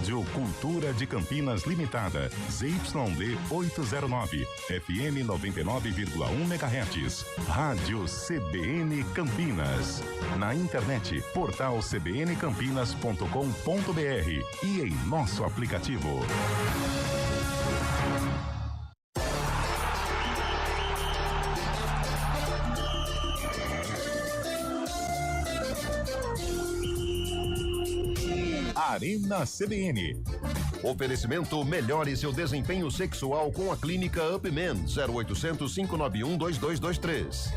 Rádio Cultura de Campinas Limitada, ZYD 809, FM 99,1 MHz. Rádio CBN Campinas. Na internet, portal cbncampinas.com.br e em nosso aplicativo. Arena CBN. Oferecimento: melhore seu desempenho sexual com a clínica Upman. 0800 591 2223.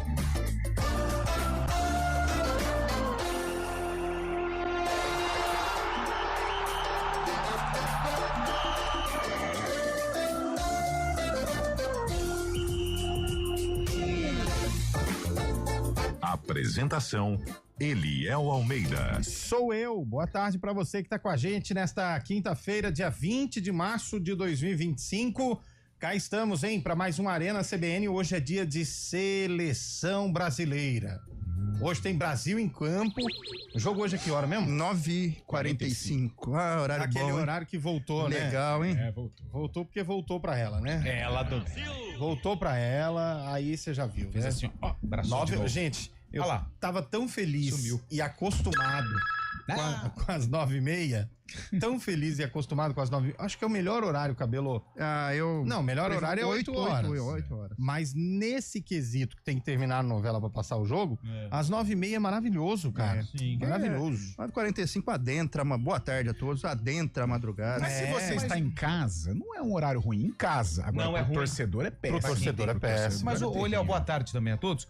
Apresentação: Eliel Almeida. Sou eu. Boa tarde para você que está com a gente nesta quinta-feira, dia 20 de março de 2025. Cá estamos, hein, para mais uma Arena CBN. Hoje é dia de seleção brasileira. Hoje tem Brasil em campo. O jogo hoje é que hora mesmo? 9h45. Ah, horário Aquele bom. horário que voltou, né? Legal, hein? Voltou. Voltou porque voltou pra ela, né? Ela do... Voltou pra ela, aí você já viu, Fez né? assim, ó, braço de 9, novo. gente, eu Olha lá. tava tão feliz Sumiu. e acostumado com as 9h30, tão feliz e acostumado com as 9h30. Acho que é o melhor horário, Cabelo. Não, o melhor horário é 8 horas. 8 horas. Mas nesse quesito que tem que terminar a novela pra passar o jogo, às 9h30 é maravilhoso, cara. Sim. Maravilhoso. 9h45 adentra, uma boa tarde a todos, adentra a madrugada. Mas se você está em casa, não é um horário ruim. Em casa. Agora, Não é pro ruim. torcedor é péssimo. Pro torcedor é péssimo. Mas, Léo, boa tarde também a todos.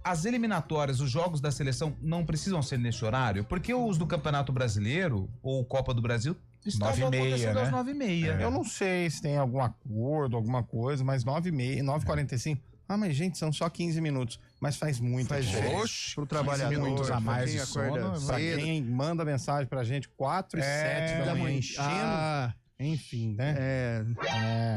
As eliminatórias, os jogos da seleção não precisam ser nesse horário, porque os do Campeonato Brasileiro ou Copa do Brasil estavam 9h30, acontecendo né? às 9h30. Eu não sei se tem algum acordo, alguma coisa, mas 9h30, 9h45. Ah, mas gente, são só 15 minutos. Mas faz muita diferença. Oxe, pro trabalhador, minutos a mais quem de acorda sono, Pra cedo. quem manda mensagem pra gente, 4 e 7 da manhã, enchendo. Enfim, né?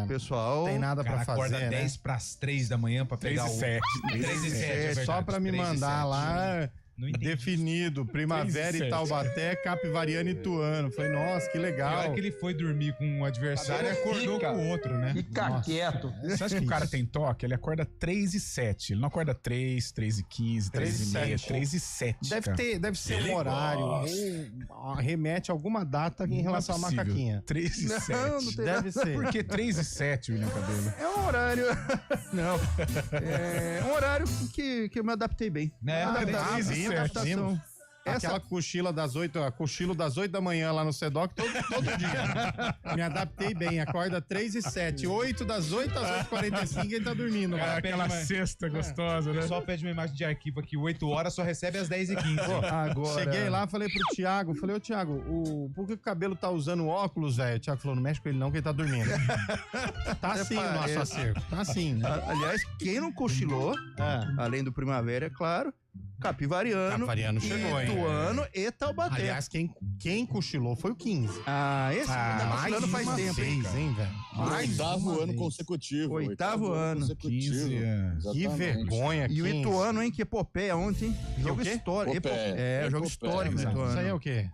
Pessoal. Tem nada Cara, pra fazer, acorda né? 10 para as 3 da manhã pra pegar 3 e 7, Só pra me mandar lá Não entendi. definido, Primavera 3 e e 7. Taubaté, Capivariano e Ituano. Falei, nossa, que Na legal. hora que ele foi dormir com um adversário, acordou com o outro, né? Fica quieto. Você acha que o cara tem toque? Ele acorda 3h07. Ele não acorda 3, 3h15, 3h30, 3h07. Deve ser um horário, ou remete a alguma data em relação à macaquinha. 3h07. Não tem Deve ser. Por que 3h07, William Cabelo? É um horário. Não. É um horário que eu me adaptei bem. Né? Vimos. Adaptação. Aquela cochila das 8, cochilo das 8 da manhã lá no SEDOC todo dia. Me adaptei bem, acorda 3 e 7, 8 das 8 às 8h45 ele tá dormindo. É aquela cesta gostosa, né? Só pede uma imagem de arquivo aqui, 8 horas, só recebe às 10h15. Agora. Cheguei lá, falei pro Thiago, ô Thiago, por que o Cabelo tá usando óculos, velho? O Thiago falou, não mexe com ele não, que ele tá dormindo. Tá assim o nosso acerto, tá assim, né? Aliás, quem não cochilou, além do Primavera, é claro, Capivariano chegou, hein? Ituano e Taubaté. Aliás, quem cochilou foi o 15. Esse tá cochilando faz uma tempo, vez, hein, velho? Oitavo ano consecutivo. Oitavo ano. consecutivo. 15 anos. Que Exatamente. vergonha, E o 15. Ituano, hein? Que epopeia ontem, hein? Jogo o quê? histórico. Epopeia. Jogo Epopeia, histórico do né? Ituano. Isso aí é o quê?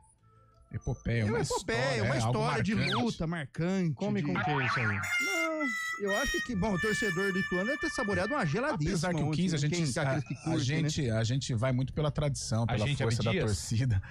Epopeia, É uma epopeia, uma algo história de marcante. luta marcante. Come com o que isso aí? Não, eu acho que, bom, o torcedor do Ituano deve ter saboreado uma geladíssima. Apesar que o 15 ontem, aqueles que a curtem, né? gente vai muito pela tradição, pela gente força da Abdias? torcida.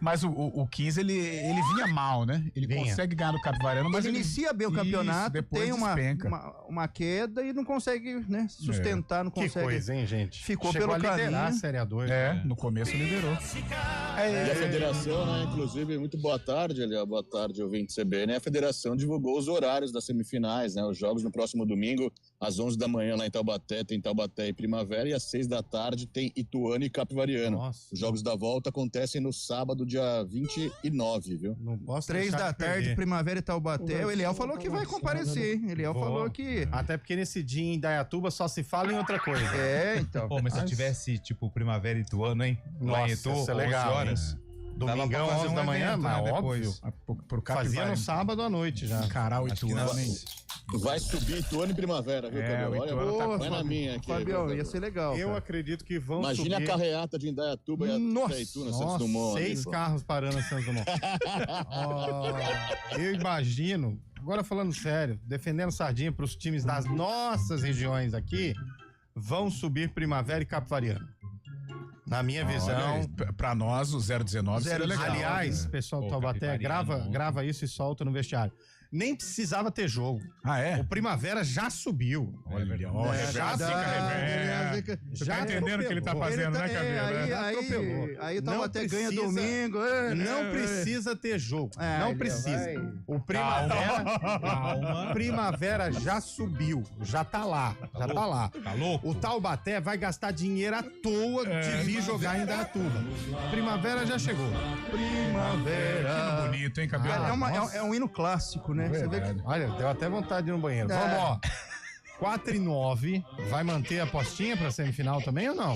Mas o 15 ele vinha mal, né? Ele Vinha. consegue ganhar do Capivariano, mas Ele inicia bem o campeonato, depois tem despenca. uma queda e não consegue, né, sustentar, não Que consegue. coisa, hein, gente? Ficou Chegou pelo a liderar caminho. a Série A2. No começo liderou. E a federação, né, inclusive, muito boa tarde, aliás, boa tarde, ouvinte CBN. A federação divulgou os horários das semifinais, né? Os jogos no próximo domingo, às 11 da manhã lá em Taubaté, tem Taubaté e Primavera, e às 6 da tarde tem Ituano e Capivariano. Nossa. Os jogos da volta acontecem no sábado, dia 29, viu? Não posso 3 deixar da de tarde, perder. Primavera e Taubaté. O Eliel falou que vai comparecer, hein? Eliel Vou. falou que... Até porque nesse dia em Indaiatuba só se fala em outra coisa. Então. Pô, mas se tivesse, tipo, Primavera e Ituano, hein? Lá em Nossa, Itu, isso é 11 legal, horas. Dava Domingão, pra fazer 11 da manhã, evento, mas né, óbvio. depois. Pro Fazia no sábado à noite já. Encarar o Acho que Ituano, não. hein? Vai subir Ituano e Primavera, viu, Cabelo? o Ituano tá Vai na minha aqui. Fabião, ia ser legal. Eu cara. acredito que vão Imagina subir. a carreata de Indaiatuba e Nossa, a Ituano, Santos Dumont. 6 carros parando em Santos Dumont. Eu imagino, agora falando sério, defendendo sardinha para os times das nossas regiões aqui, vão subir Primavera e Capivariano. Na minha visão. Pra nós, o 019 seria legal. Aliás, né? pessoal do Pô, Taubaté, Capivariano, grava isso e solta no vestiário. Nem precisava ter jogo. Ah, é? O Primavera já subiu. Olha, ó, Já fica fica Você tá entendendo o que ele tá fazendo, né, Cabelo? Aí o Não Taubaté ganha precisa- domingo. Não precisa ter jogo. Não Léo, precisa. vai. O Primavera. Calma. Primavera já subiu. Já tá lá. Já tá lá. Tá louco? O Taubaté vai gastar dinheiro à toa de vir jogar em Indaiatuba. Primavera já chegou. Primavera. Que bonito, hein, Cabelo? Nossa. É um hino clássico, né? Você vê que Verdade. Olha, deu até vontade de ir no banheiro. É. Vamos, ó. 4 e 9. Vai manter a apostinha pra semifinal também ou não?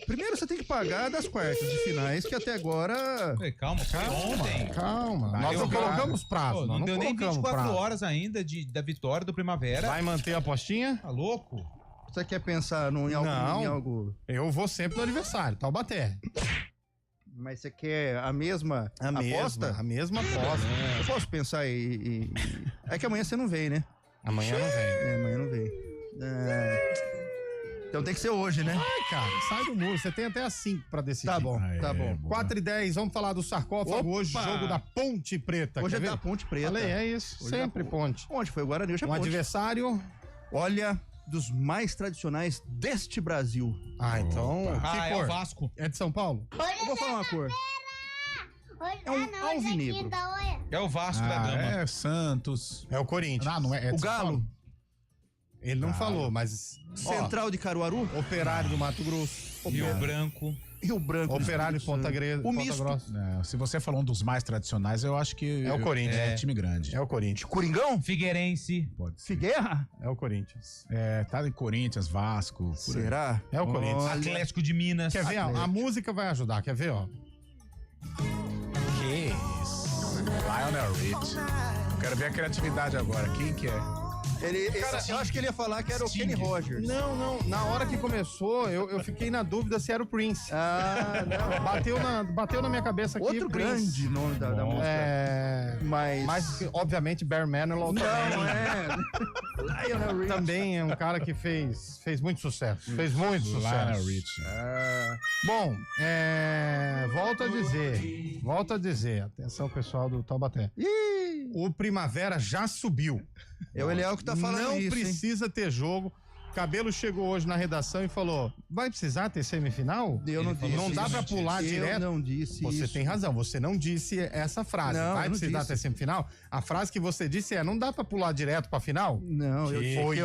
primeiro você tem que pagar das quartas de finais, que até agora. Ei, calma, ontem. Calma. Vai, Nós não jogar. colocamos prazo. Pô, nós não deu nem colocamos 24 prazo. horas ainda da vitória do Primavera. Vai manter a apostinha? Tá louco? Você quer pensar em algo, Não. em algo. Eu vou sempre no adversário, Taubaté. Mas você quer a mesma aposta? A mesma aposta. Eu posso pensar em. É que amanhã você não vem, né? Amanhã não vem. Amanhã não vem. Então tem que ser hoje, né? Ai, cara, sai do muro. Você tem até as 5 pra decidir. Tá bom, Ah, tá é, bom. boa. 4 e 10, vamos falar do sarcófago. Opa! Hoje, jogo da Ponte Preta. Hoje é quer da ver? Ponte Preta. Falei, é isso. Hoje é Sempre da Ponte. Onde foi o Guarani? Hoje é Um Ponte. adversário. Olha, dos mais tradicionais deste Brasil. Ah, então. Opa. Que Ah, é cor? o Vasco. É de São Paulo? Eu vou falar uma cor. É um alvinegro. É o Vasco da Gama. É Santos. É o Corinthians. Ah, não é? É de O São Galo, Paulo? Ele não Galo. falou, mas. ó, Central de Caruaru, Operário do Mato Grosso. Rio Branco. Rio Branco. Operário de Ponta O misto. Grossa. Não, se você falou um dos mais tradicionais, eu acho que... É o Corinthians. É time grande. É o Corinthians. Coringão? Figueirense. Pode ser. Figueira? É o Corinthians. É, tá em Corinthians, Vasco. por aí. Será? É o Corinthians. Olha, Atlético de Minas. Quer ver? A música vai ajudar. Quer ver, ó? Que isso? Lionel Rich. Eu quero ver a criatividade agora. Quem que é? eu acho que ele ia falar que era o Kenny Rogers. Não. Na hora que começou, eu fiquei na dúvida se era o Prince. Ah, não. Bateu na minha cabeça aqui. Outro Prince. grande nome da música. É. Mas Obviamente, Bare Manilow não também, é. Lionel Rich. também é um cara que fez muito sucesso. Fez muito Lionel sucesso. Rich. Bom, volto a dizer, atenção pessoal do Taubaté. Ih, O Primavera já subiu. é o Eliel que tá falando Não isso, hein? precisa ter jogo. Cabelo chegou hoje na redação e falou: vai precisar ter semifinal? Eu não disse Não dá isso. pra pular Eu direto? não disse Você isso. tem razão, você não disse essa frase. Não, Vai eu não precisar disse. ter semifinal? A frase que você disse é: não dá pra pular direto pra final? Não, Foi eu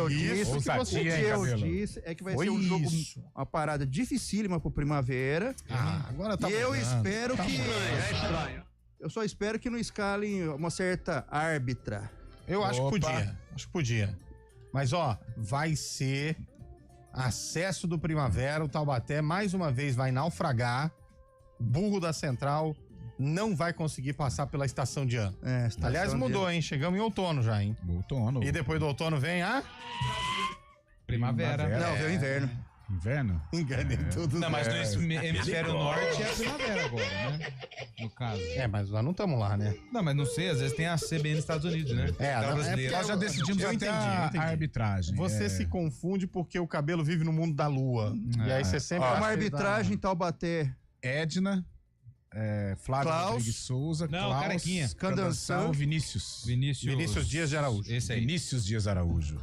isso disse que ousadia, você o que hein, eu Cabelo? disse é que vai Foi ser um jogo, isso. uma parada dificílima pro Primavera. Agora tá e eu mudando. espero Tá que... mudando. Eu só espero que não escalem uma certa árbitra. Eu acho que Opa. podia. Acho que podia. Mas, ó, vai ser acesso do Primavera. O Taubaté, mais uma vez, vai naufragar. Burro da Central não vai conseguir passar pela estação de ano. Estação Aliás, mudou, hein? Chegamos em outono já, hein? Outono. E depois do outono vem a... Primavera. Não, veio o inverno. Inverno? Enganei tudo. Não, mas no hemisfério norte é a primavera agora, né? No caso. Mas nós não estamos lá, né? Não, mas não sei, às vezes tem a CBN nos Estados Unidos, né? É, não, brasileira. Nós já decidimos Eu até entendi, a eu entendi. arbitragem. Você se confunde porque o Cabelo vive no mundo da lua. E aí você sempre... Ó, acha uma que ele arbitragem em Taubaté. Edna, Flávio Klaus. Rodrigues Souza, Não, Klaus, carequinha. Candanção, Vinícius. Vinícius Dias de Araújo. Esse aí. Vinícius Dias Araújo.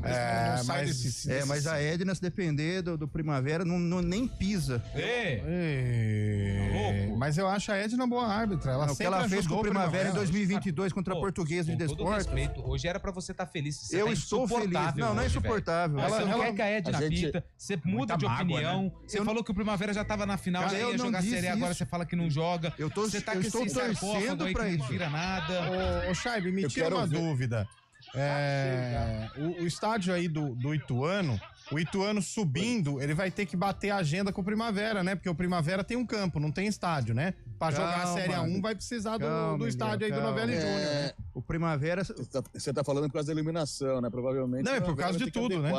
Não sai desse... Mas a Edna, se depender do Primavera, não nem pisa. Louco. Mas eu acho a Edna boa árbitra. Ela O que sempre ela fez com ajudou o Primavera em Primavera. 2022 contra a Pô, Portuguesa de com todo Desportos. respeito, hoje era pra você estar feliz. Você Eu tá estou feliz. insuportável Não é hoje, insuportável. velho. Você não Ela- quer que a Edna a gente- pita, você muda Muita de mágoa, opinião. né? Você falou que o Primavera já tava na final, Cara, já eu ia não jogar disse Série A, agora isso. você fala que não joga. Você tá eu com estou esse sarcófago torcendo aí pra que não isso. vira nada. Ô, Chaibe, me Eu tira quero uma ver. dúvida. O estádio aí do Ituano O Ituano subindo, ele vai ter que bater a agenda com o Primavera, né? Porque o Primavera tem um campo, não tem estádio, né? Pra jogar a Série A1 vai precisar do estádio aí do Novelli Júnior, né? O Primavera... Você tá falando por causa da eliminação, né? Provavelmente. Não, é por causa de tudo, né?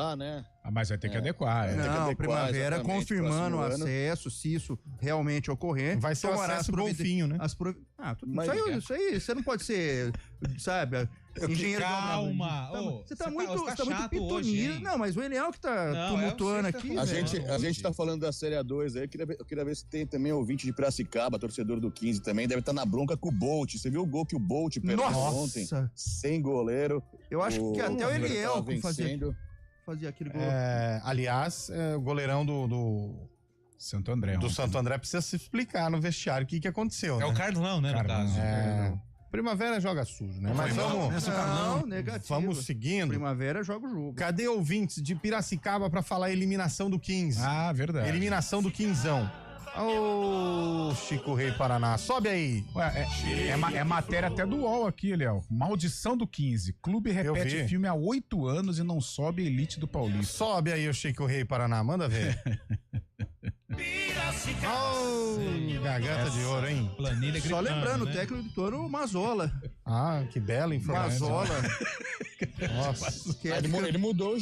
Mas vai ter que adequar. Tem que Não, adequar, o Primavera exatamente, confirmando o próximo ano. acesso, se isso realmente ocorrer. Vai ser o tomará acesso as golfinho, né? Mas- Isso aí, você não pode ser, sabe, engenheiro de obra. Calma. Você tá muito chato pitonido. hoje, hein? Não, mas o Eliel que tá Não, tumultuando é você que aqui. tá A velho. gente tá falando da Série A2 aí, eu queria ver se tem também ouvinte de Piracicaba, torcedor do 15 também, deve estar na bronca com o Bolt. Você viu o gol que o Bolt perdeu ontem? Sem goleiro. Eu acho que até o Eliel tava vencendo. fazia aquele gol. Aliás, o goleirão do Santo André. Santo André precisa se explicar no vestiário o que aconteceu, né? É o Carlão, né, no Carlão. caso. Primavera joga sujo, né? Mas Não, negativo. vamos seguindo. Primavera joga o jogo. Cadê ouvintes de Piracicaba pra falar eliminação do 15? Ah, verdade. Eliminação do 15ão. Ô, Chico Rei Paraná, sobe aí. Ué, é matéria até do UOL aqui, Léo. Maldição do 15. Clube repete vi. filme há 8 anos e não sobe a elite do Paulista. Sobe aí o Chico Rei Paraná, manda ver. Oh, garganta de ouro, hein? Planilha Só gritando, lembrando, né? o técnico do Toro, Mazola. Ah, que bela informação. Mazola. Nossa. Que Ele mudou o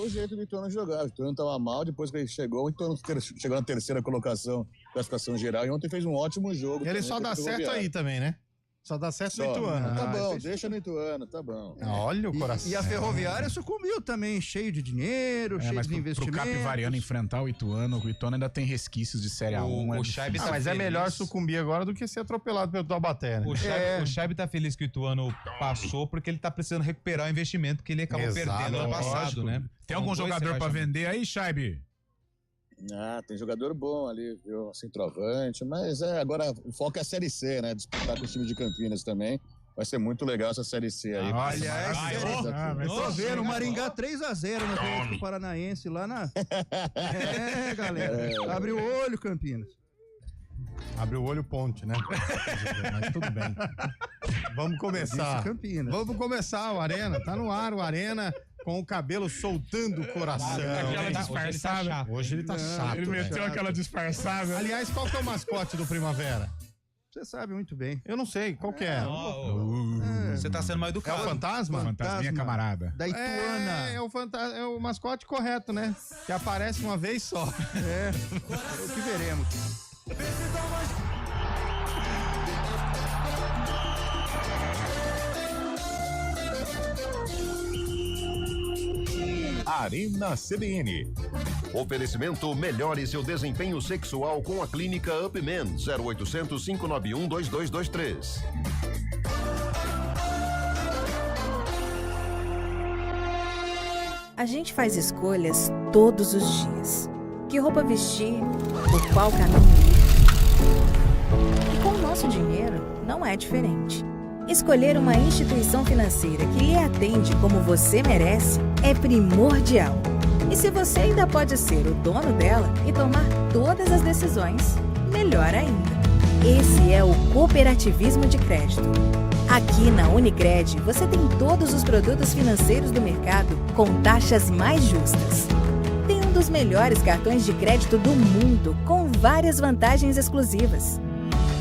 jeito do Ituano jogar. O Ituano tava mal, depois que ele chegou, o Ituano chegou na terceira colocação, classificação geral, e ontem fez um ótimo jogo. Ele também só contra dá o certo Ferroviário. aí também, né? Só dá certo no Só. Ituano. Tá né? bom, deixa no Ituano, tá bom. Olha o coração. E a Ferroviária sucumbiu também, cheio de dinheiro, cheio Mas de pro investimento. Capivariano enfrentar o Ituano ainda tem resquícios de Série A1. O Chaibe tá Mas é feliz. melhor sucumbir agora do que ser atropelado pelo Taubaté, né? O Chaibe tá feliz que o Ituano passou porque ele tá precisando recuperar o investimento que ele acabou Exato, perdendo ano passado, lógico. né? Tem algum São dois jogador pra rebaixamentos. vender aí, Chaibe? Tem jogador bom ali, viu? Centroavante, mas agora o foco é a Série C, né? Disputar com o time de Campinas também. Vai ser muito legal essa Série C aí. Aliás, tô vendo o Maringá Nossa, 3-0 no Atlético Paranaense lá na... galera. Abre o olho, Campinas. Abre o olho ponte, né? Mas tudo bem. Vamos começar. Disse Campinas. Vamos começar o Arena. Tá no ar o Arena com o cabelo soltando o coração. Aquela hein? disfarçada. Hoje ele tá chato. Ele meteu velho. aquela disfarçada. Aliás, qual que é o mascote do Primavera? Você sabe muito bem. Eu não sei, qual que é? Você tá sendo mal É o educado. fantasma? Fantasminha camarada. Da Ituana. É o mascote correto, né? Que aparece uma vez só. É o que veremos. Arena CBN. Oferecimento melhore seu desempenho sexual com a clínica Upman 0800 591 2223. A gente faz escolhas todos os dias. Que roupa vestir, por qual caminho ir. E com o nosso dinheiro não é diferente. Escolher uma instituição financeira que lhe atende como você merece é primordial. E se você ainda pode ser o dono dela e tomar todas as decisões, melhor ainda. Esse é o cooperativismo de crédito. Aqui na Unicred, você tem todos os produtos financeiros do mercado com taxas mais justas. Tem um dos melhores cartões de crédito do mundo, com várias vantagens exclusivas.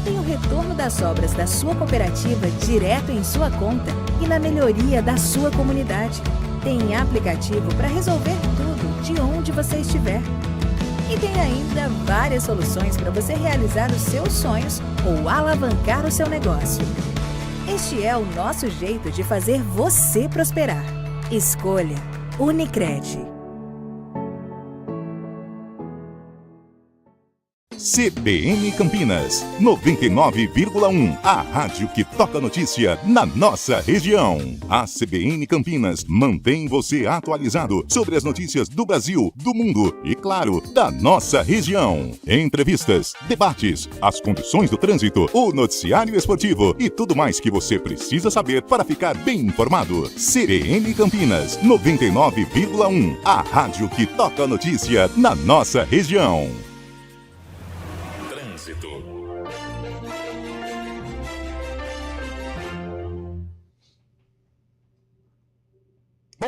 Tem o retorno das obras da sua cooperativa direto em sua conta e na melhoria da sua comunidade. Tem aplicativo para resolver tudo de onde você estiver. E tem ainda várias soluções para você realizar os seus sonhos ou alavancar o seu negócio. Este é o nosso jeito de fazer você prosperar. Escolha Unicred. CBN Campinas, 99,1. A rádio que toca notícia na nossa região. A CBN Campinas mantém você atualizado sobre as notícias do Brasil, do mundo e, claro, da nossa região. Entrevistas, debates, as condições do trânsito, o noticiário esportivo e tudo mais que você precisa saber para ficar bem informado. CBN Campinas, 99,1. A rádio que toca notícia na nossa região.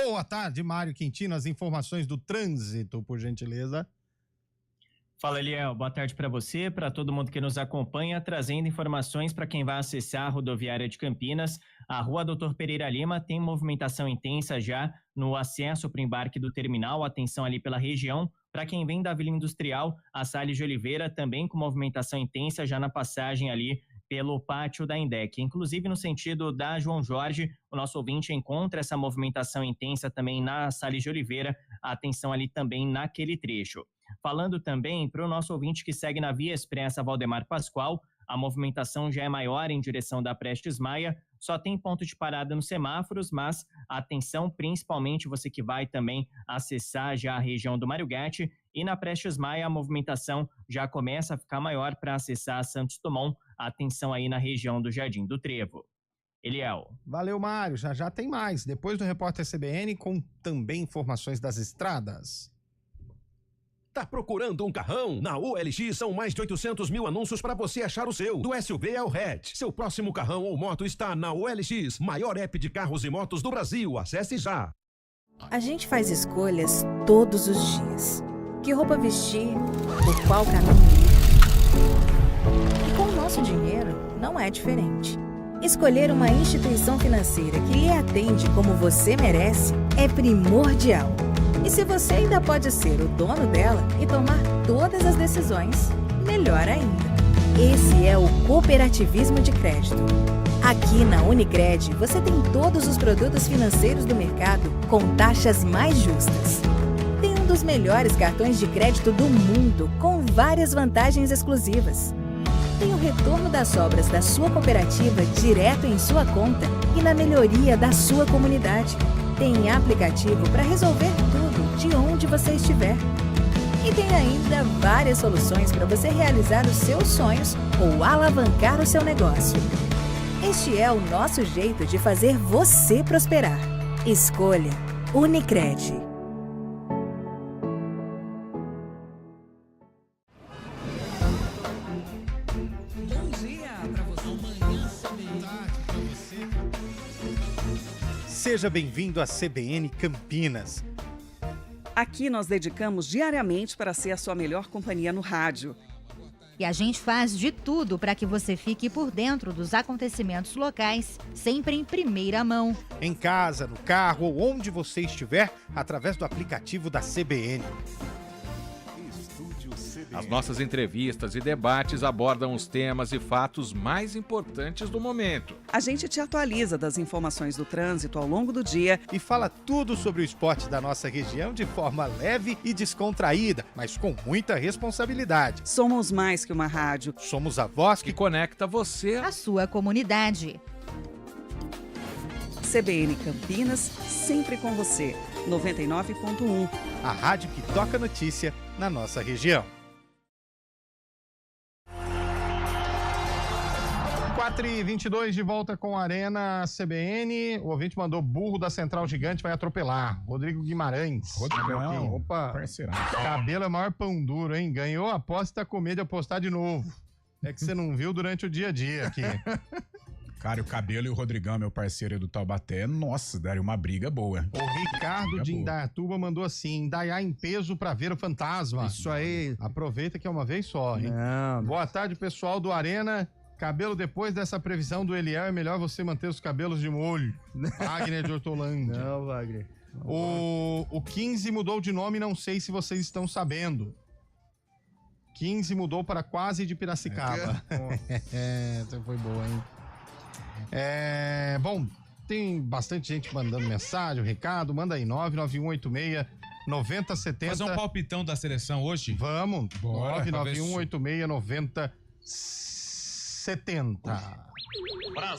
Boa tarde, Mário Quintino. As informações do trânsito, por gentileza. Fala, Eliel. Boa tarde para você, para todo mundo que nos acompanha, trazendo informações para quem vai acessar a rodoviária de Campinas. A Rua Doutor Pereira Lima tem movimentação intensa já no acesso para o embarque do terminal. Atenção ali pela região. Para quem vem da Vila Industrial, a Salles de Oliveira também com movimentação intensa já na passagem ali pelo pátio da Indec. Inclusive no sentido da João Jorge, o nosso ouvinte encontra essa movimentação intensa também na Salles de Oliveira. Atenção ali também naquele trecho. Falando também para o nosso ouvinte que segue na Via Expressa Valdemar Pascoal, a movimentação já é maior em direção da Prestes Maia, só tem ponto de parada nos semáforos, mas atenção, principalmente você que vai também acessar já a região do Mário Gatti, e na Prestes Maia a movimentação já começa a ficar maior para acessar a Santos Dumont, atenção aí na região do Jardim do Trevo. Eliel. Valeu, Mário, já tem mais, depois do Repórter CBN com também informações das estradas. Tá procurando um carrão? Na OLX são mais de 800 mil anúncios para você achar o seu. Do SUV ao hatch. Seu próximo carrão ou moto está na OLX, maior app de carros e motos do Brasil. Acesse já. A gente faz escolhas todos os dias. Que roupa vestir? Por qual caminho ir? E com o nosso dinheiro não é diferente. Escolher uma instituição financeira que lhe atende como você merece é primordial. E se você ainda pode ser o dono dela e tomar todas as decisões, melhor ainda. Esse é o cooperativismo de crédito. Aqui na Unicred, você tem todos os produtos financeiros do mercado com taxas mais justas. Tem um dos melhores cartões de crédito do mundo, com várias vantagens exclusivas. Tem o retorno das sobras da sua cooperativa direto em sua conta e na melhoria da sua comunidade. Tem aplicativo para resolver tudo de onde você estiver. E tem ainda várias soluções para você realizar os seus sonhos ou alavancar o seu negócio. Este é o nosso jeito de fazer você prosperar. Escolha Unicred. Seja bem-vindo à CBN Campinas. Aqui nós dedicamos diariamente para ser a sua melhor companhia no rádio. E a gente faz de tudo para que você fique por dentro dos acontecimentos locais, sempre em primeira mão. Em casa, no carro ou onde você estiver, através do aplicativo da CBN. As nossas entrevistas e debates abordam os temas e fatos mais importantes do momento. A gente te atualiza das informações do trânsito ao longo do dia e fala tudo sobre o esporte da nossa região de forma leve e descontraída, mas com muita responsabilidade. Somos mais que uma rádio. Somos a voz que conecta você à sua comunidade. CBN Campinas, sempre com você. 99.1. A rádio que toca notícia na nossa região. 4h22 de volta com a Arena CBN. O ouvinte mandou: burro da Central Gigante vai atropelar. Rodrigo Guimarães. Rodrigão, opa. Parceiraço. Cabelo é maior pão duro, hein? Ganhou a aposta e tá com medo de apostar de novo. É que você não viu durante o dia a dia aqui. Cara, o Cabelo e o Rodrigão, meu parceiro do Taubaté, nossa, daria uma briga boa. O Ricardo de Indaiatuba mandou assim: Indaiá em peso pra ver o fantasma. Isso aí. Aproveita que é uma vez só, hein? Não. Boa tarde, pessoal do Arena. Cabelo, depois dessa previsão do Eliel, é melhor você manter os cabelos de molho. Wagner de Hortolândia. Não, Wagner. O 15 mudou de nome, não sei se vocês estão sabendo. 15 mudou para Quase de Piracicaba. Essa foi boa, hein? Bom, tem bastante gente mandando mensagem, recado. Manda aí, 99186-9070. Fazer um palpitão da seleção hoje? Vamos. Bora, 99186-9070.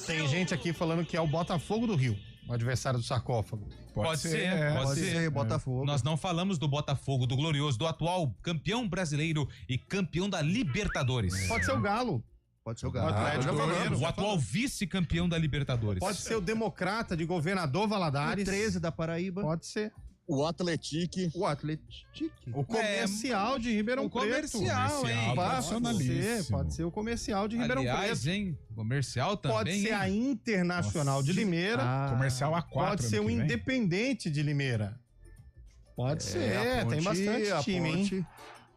Tem gente aqui falando que é o Botafogo do Rio, o adversário do sarcófago. Pode ser, Botafogo. Nós não falamos do Botafogo, do glorioso, do atual campeão brasileiro e campeão da Libertadores. Pode ser o Galo. Pode ser o Galo. O atual vice-campeão da Libertadores. Pode ser o Democrata de Governador Valadares. O 13 da Paraíba. Pode ser. O Atletique. O comercial de Ribeirão Preto. Comercial, hein? Pode ser o comercial de Ribeirão Aliás, Preto. hein? Comercial também. Pode ser hein? a Internacional de Limeira. Comercial A4. Pode ser o Independente de Limeira. Pode ser, tem bastante time, hein?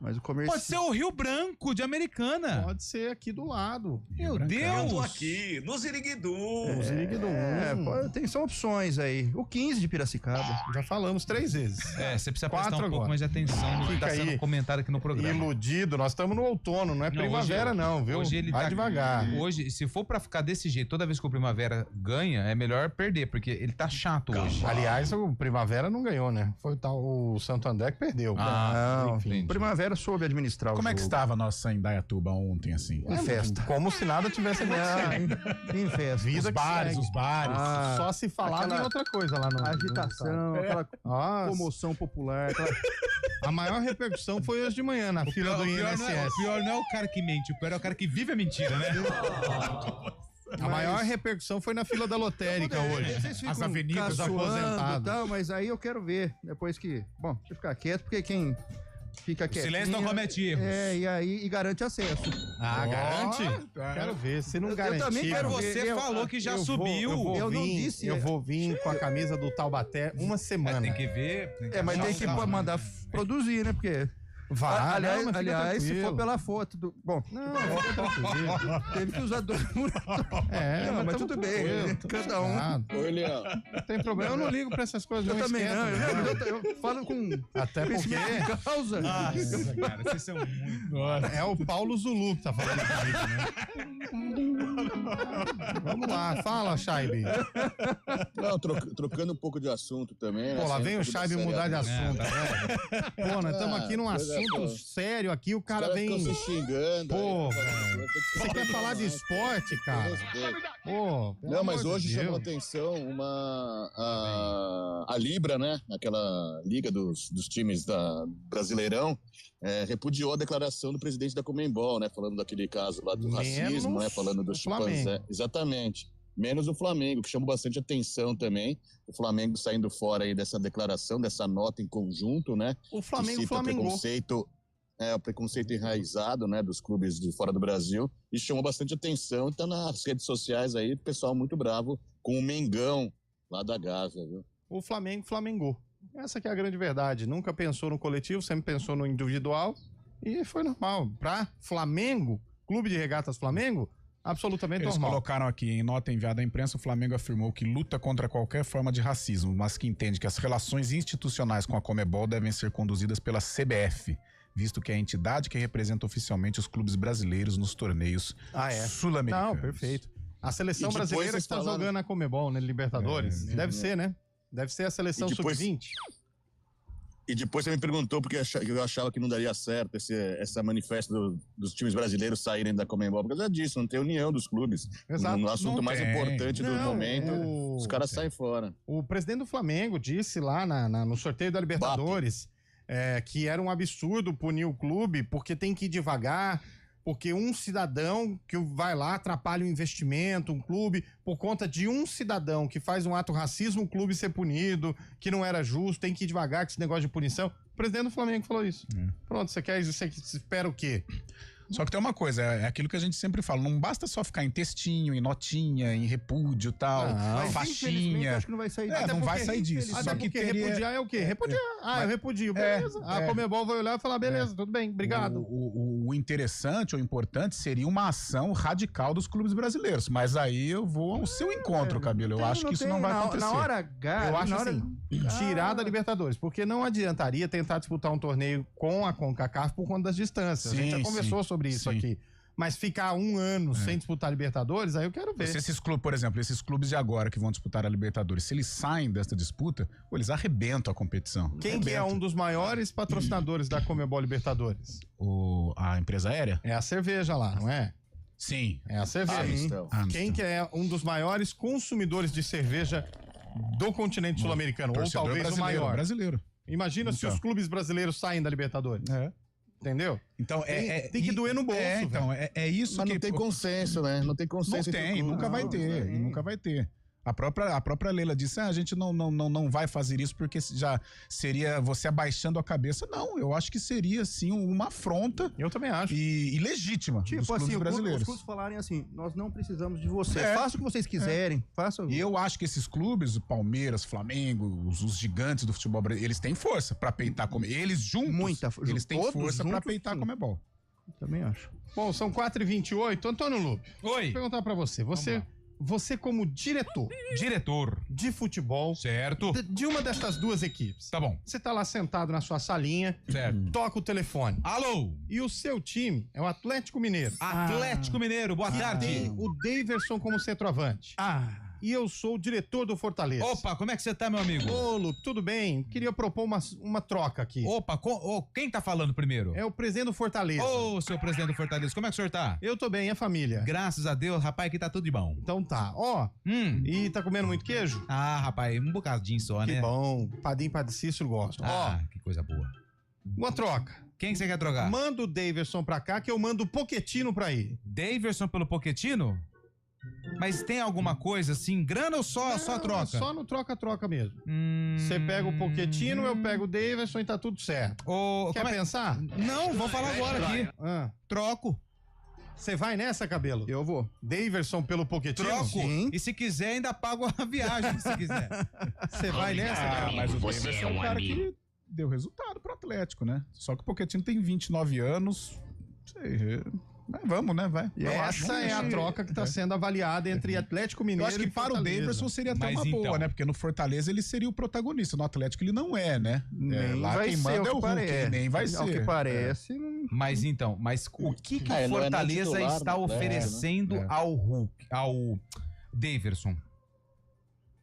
Mas o comercial... Pode ser o Rio Branco de Americana. Pode ser aqui do lado. Meu Deus! Eu tô aqui, no Ziriguidu. São opções aí. O 15 de Piracicaba. Já falamos 3 vezes. Você precisa prestar um pouco mais de atenção no que está sendo comentado aqui no programa. Iludido, nós estamos no outono, não é primavera não, viu? Hoje ele vai devagar. Hoje, se for pra ficar desse jeito, toda vez que o Primavera ganha, é melhor perder, porque ele tá chato hoje. Aliás, o Primavera não ganhou, né? Foi o Santo André que perdeu. Enfim. Primavera soube administrar Como é que estava a nossa Indaiatuba ontem, assim? Em festa. Como se nada tivesse acontecido. Em festa. Vida Os bares. Só se falava em outra coisa lá no... Agitação, aquela comoção popular. A maior repercussão foi hoje de manhã, na fila do INSS. O pior não é o cara que mente, o pior é o cara que vive a mentira, né? A maior repercussão foi na fila da lotérica hoje. As avenidas aposentadas. Mas aí eu quero ver, depois que... Bom, deixa eu ficar quieto, porque quem... Fica quietinho. Silêncio não comete erros. E garante acesso. Garante? Quero ver. Se não garantir... Eu também quero ver. Você falou que já subiu. Eu não disse. Eu vou vir com a camisa do Taubaté uma semana. Tem que ver. Mas tem que mandar produzir, né? Porque... Vai, aliás, se for pela foto do... Bom, teve que usar 2 muratões. Mas tudo bem. Cada um. Oi, Leão. Não tem problema. Eu não ligo pra essas coisas. Eu também não. Eu falo com... Até porque... causa. Nossa, cara, vocês são muito... É o Paulo Zulu que tá falando comigo, né? Vamos lá. Fala, Chaibe. Não, trocando um pouco de assunto também. Pô, lá vem o Chaibe mudar de assunto, né? Pô, nós estamos aqui num assunto sério aqui, o cara vem... se xingando. Pô, você quer falar de esporte, cara? Pô, não, mas hoje chamou atenção a Libra, né? Aquela liga dos times da Brasileirão, repudiou a declaração do presidente da Conmebol, né? Falando daquele caso lá do racismo, né? Falando do chimpanzé. Exatamente. Menos o Flamengo, que chamou bastante atenção também. O Flamengo saindo fora aí dessa declaração, dessa nota em conjunto, né? O Flamengo o preconceito enraizado, né, dos clubes de fora do Brasil, e chamou bastante atenção. Então, nas redes sociais aí, o pessoal muito bravo com o Mengão lá da Gávea, viu? O Flamengo flamengou. Essa que é a grande verdade. Nunca pensou no coletivo, sempre pensou no individual, e foi normal. Pra Flamengo, Clube de Regatas Flamengo, absolutamente Eles normal. Colocaram aqui em nota enviada à imprensa, o Flamengo afirmou que luta contra qualquer forma de racismo, mas que entende que as relações institucionais com a Conmebol devem ser conduzidas pela CBF, visto que é a entidade que representa oficialmente os clubes brasileiros nos torneios sul-americanos. Não, perfeito. A seleção brasileira que está jogando a Conmebol, né, Libertadores, deve ser, né? Deve ser a seleção sub-20. E depois você me perguntou porque eu achava que não daria certo essa manifesto dos times brasileiros saírem da Conmebol. Por causa disso, não tem união dos clubes. Exato. No assunto mais importante do momento, os caras saem fora. O presidente do Flamengo disse lá no sorteio da Libertadores que era um absurdo punir o clube porque tem que ir devagar, porque um cidadão que vai lá atrapalha o investimento, um clube, por conta de um cidadão que faz um ato racismo, o clube ser punido, que não era justo, tem que ir devagar com esse negócio de punição. O presidente do Flamengo falou isso. Pronto, você espera o quê? Só que tem uma coisa, é aquilo que a gente sempre fala, não basta só ficar em textinho, em notinha, em repúdio e tal, faixinha. Acho que não vai sair disso. Não vai sair disso. Até porque repudiar é o quê? Repudiar. Eu repudio, beleza. A Conmebol vai olhar e falar, beleza, tudo bem, obrigado. O interessante ou importante seria uma ação radical dos clubes brasileiros, mas aí eu vou ao seu encontro, Camilo. Eu acho que isso não vai acontecer. Na hora H, eu acho assim, tirar da Libertadores, porque não adiantaria tentar disputar um torneio com a CONCACAF por conta das distâncias. A gente já conversou sobre isso aqui. Mas ficar um ano sem disputar a Libertadores, aí eu quero ver. Se esses clubes, por exemplo, esses clubes de agora que vão disputar a Libertadores, se eles saem dessa disputa, eles arrebentam a competição. Quem que é um dos maiores patrocinadores da Conmebol Libertadores? A empresa aérea? É a cerveja lá, não é? Sim. É a cerveja. Quem que é um dos maiores consumidores de cerveja do continente sul-americano? Ou talvez o maior. Brasileiro. Imagina se os clubes brasileiros saem da Libertadores. Entendeu? Então, tem que doer no bolso. Então, é isso. Mas não tem consenso, né? Não tem consenso. Não tem, nunca vai ter. Nunca vai ter. A própria Leila disse, a gente não vai fazer isso porque já seria você abaixando a cabeça. Não, eu acho que seria, sim, uma afronta. Eu também acho. E legítima dos clubes brasileiros. Os clubes falarem assim, nós não precisamos de você. Faça o que vocês quiserem. E eu acho que esses clubes, o Palmeiras, Flamengo, os gigantes do futebol brasileiro, eles têm força pra peitar a Comebol. Eles juntos, eles têm força pra peitar a Comebol. Também acho. Bom, são 4h28. Antônio Lupe. Oi. Vou perguntar pra você. Você como diretor de futebol, certo, de uma dessas duas equipes. Tá bom. Você tá lá sentado na sua salinha, certo, toca o telefone. Alô? E o seu time é o Atlético Mineiro. Atlético Mineiro, boa tarde. Tem o Daverson como centroavante. E eu sou o diretor do Fortaleza. Opa, como é que você tá, meu amigo? Ô, Lu, tudo bem? Queria propor uma troca aqui. Opa, quem tá falando primeiro? É o presidente do Fortaleza. Ô, seu presidente do Fortaleza, como é que o senhor tá? Eu tô bem, e a família? Graças a Deus, rapaz, aqui tá tudo de bom. Então tá, e tá comendo muito queijo? Rapaz, um bocadinho só, né? Que bom, Padim e Cícero gostam. Que coisa boa. Uma troca. Quem você quer trocar? Manda o Daverson pra cá que eu mando o Pochettino pra ir. Daverson pelo Pochettino? Mas tem alguma coisa assim, grana ou só troca? Só no troca-troca mesmo. Você pega o Pochettino, eu pego o Daverson e tá tudo certo. Quer pensar? Não, vou falar agora aqui. Troco. Você vai nessa, Cabelo? Eu vou. Daverson pelo Pochettino? Troco. Sim. E se quiser, ainda pago a viagem, se quiser. Você vai nessa, cara? Mas o Daverson é um cara que deu resultado pro Atlético, né? Só que o Pochettino tem 29 anos. Não sei. Mas vamos, né? Vai. Essa é a troca que está sendo avaliada entre Atlético Mineiro e Eu acho que para o Daverson seria até uma boa, né? Porque no Fortaleza ele seria o protagonista. No Atlético ele não é, né? Lá quem manda é o Hulk, nem vai ser. Ao que parece. Mas o que o Fortaleza está oferecendo ao Daverson?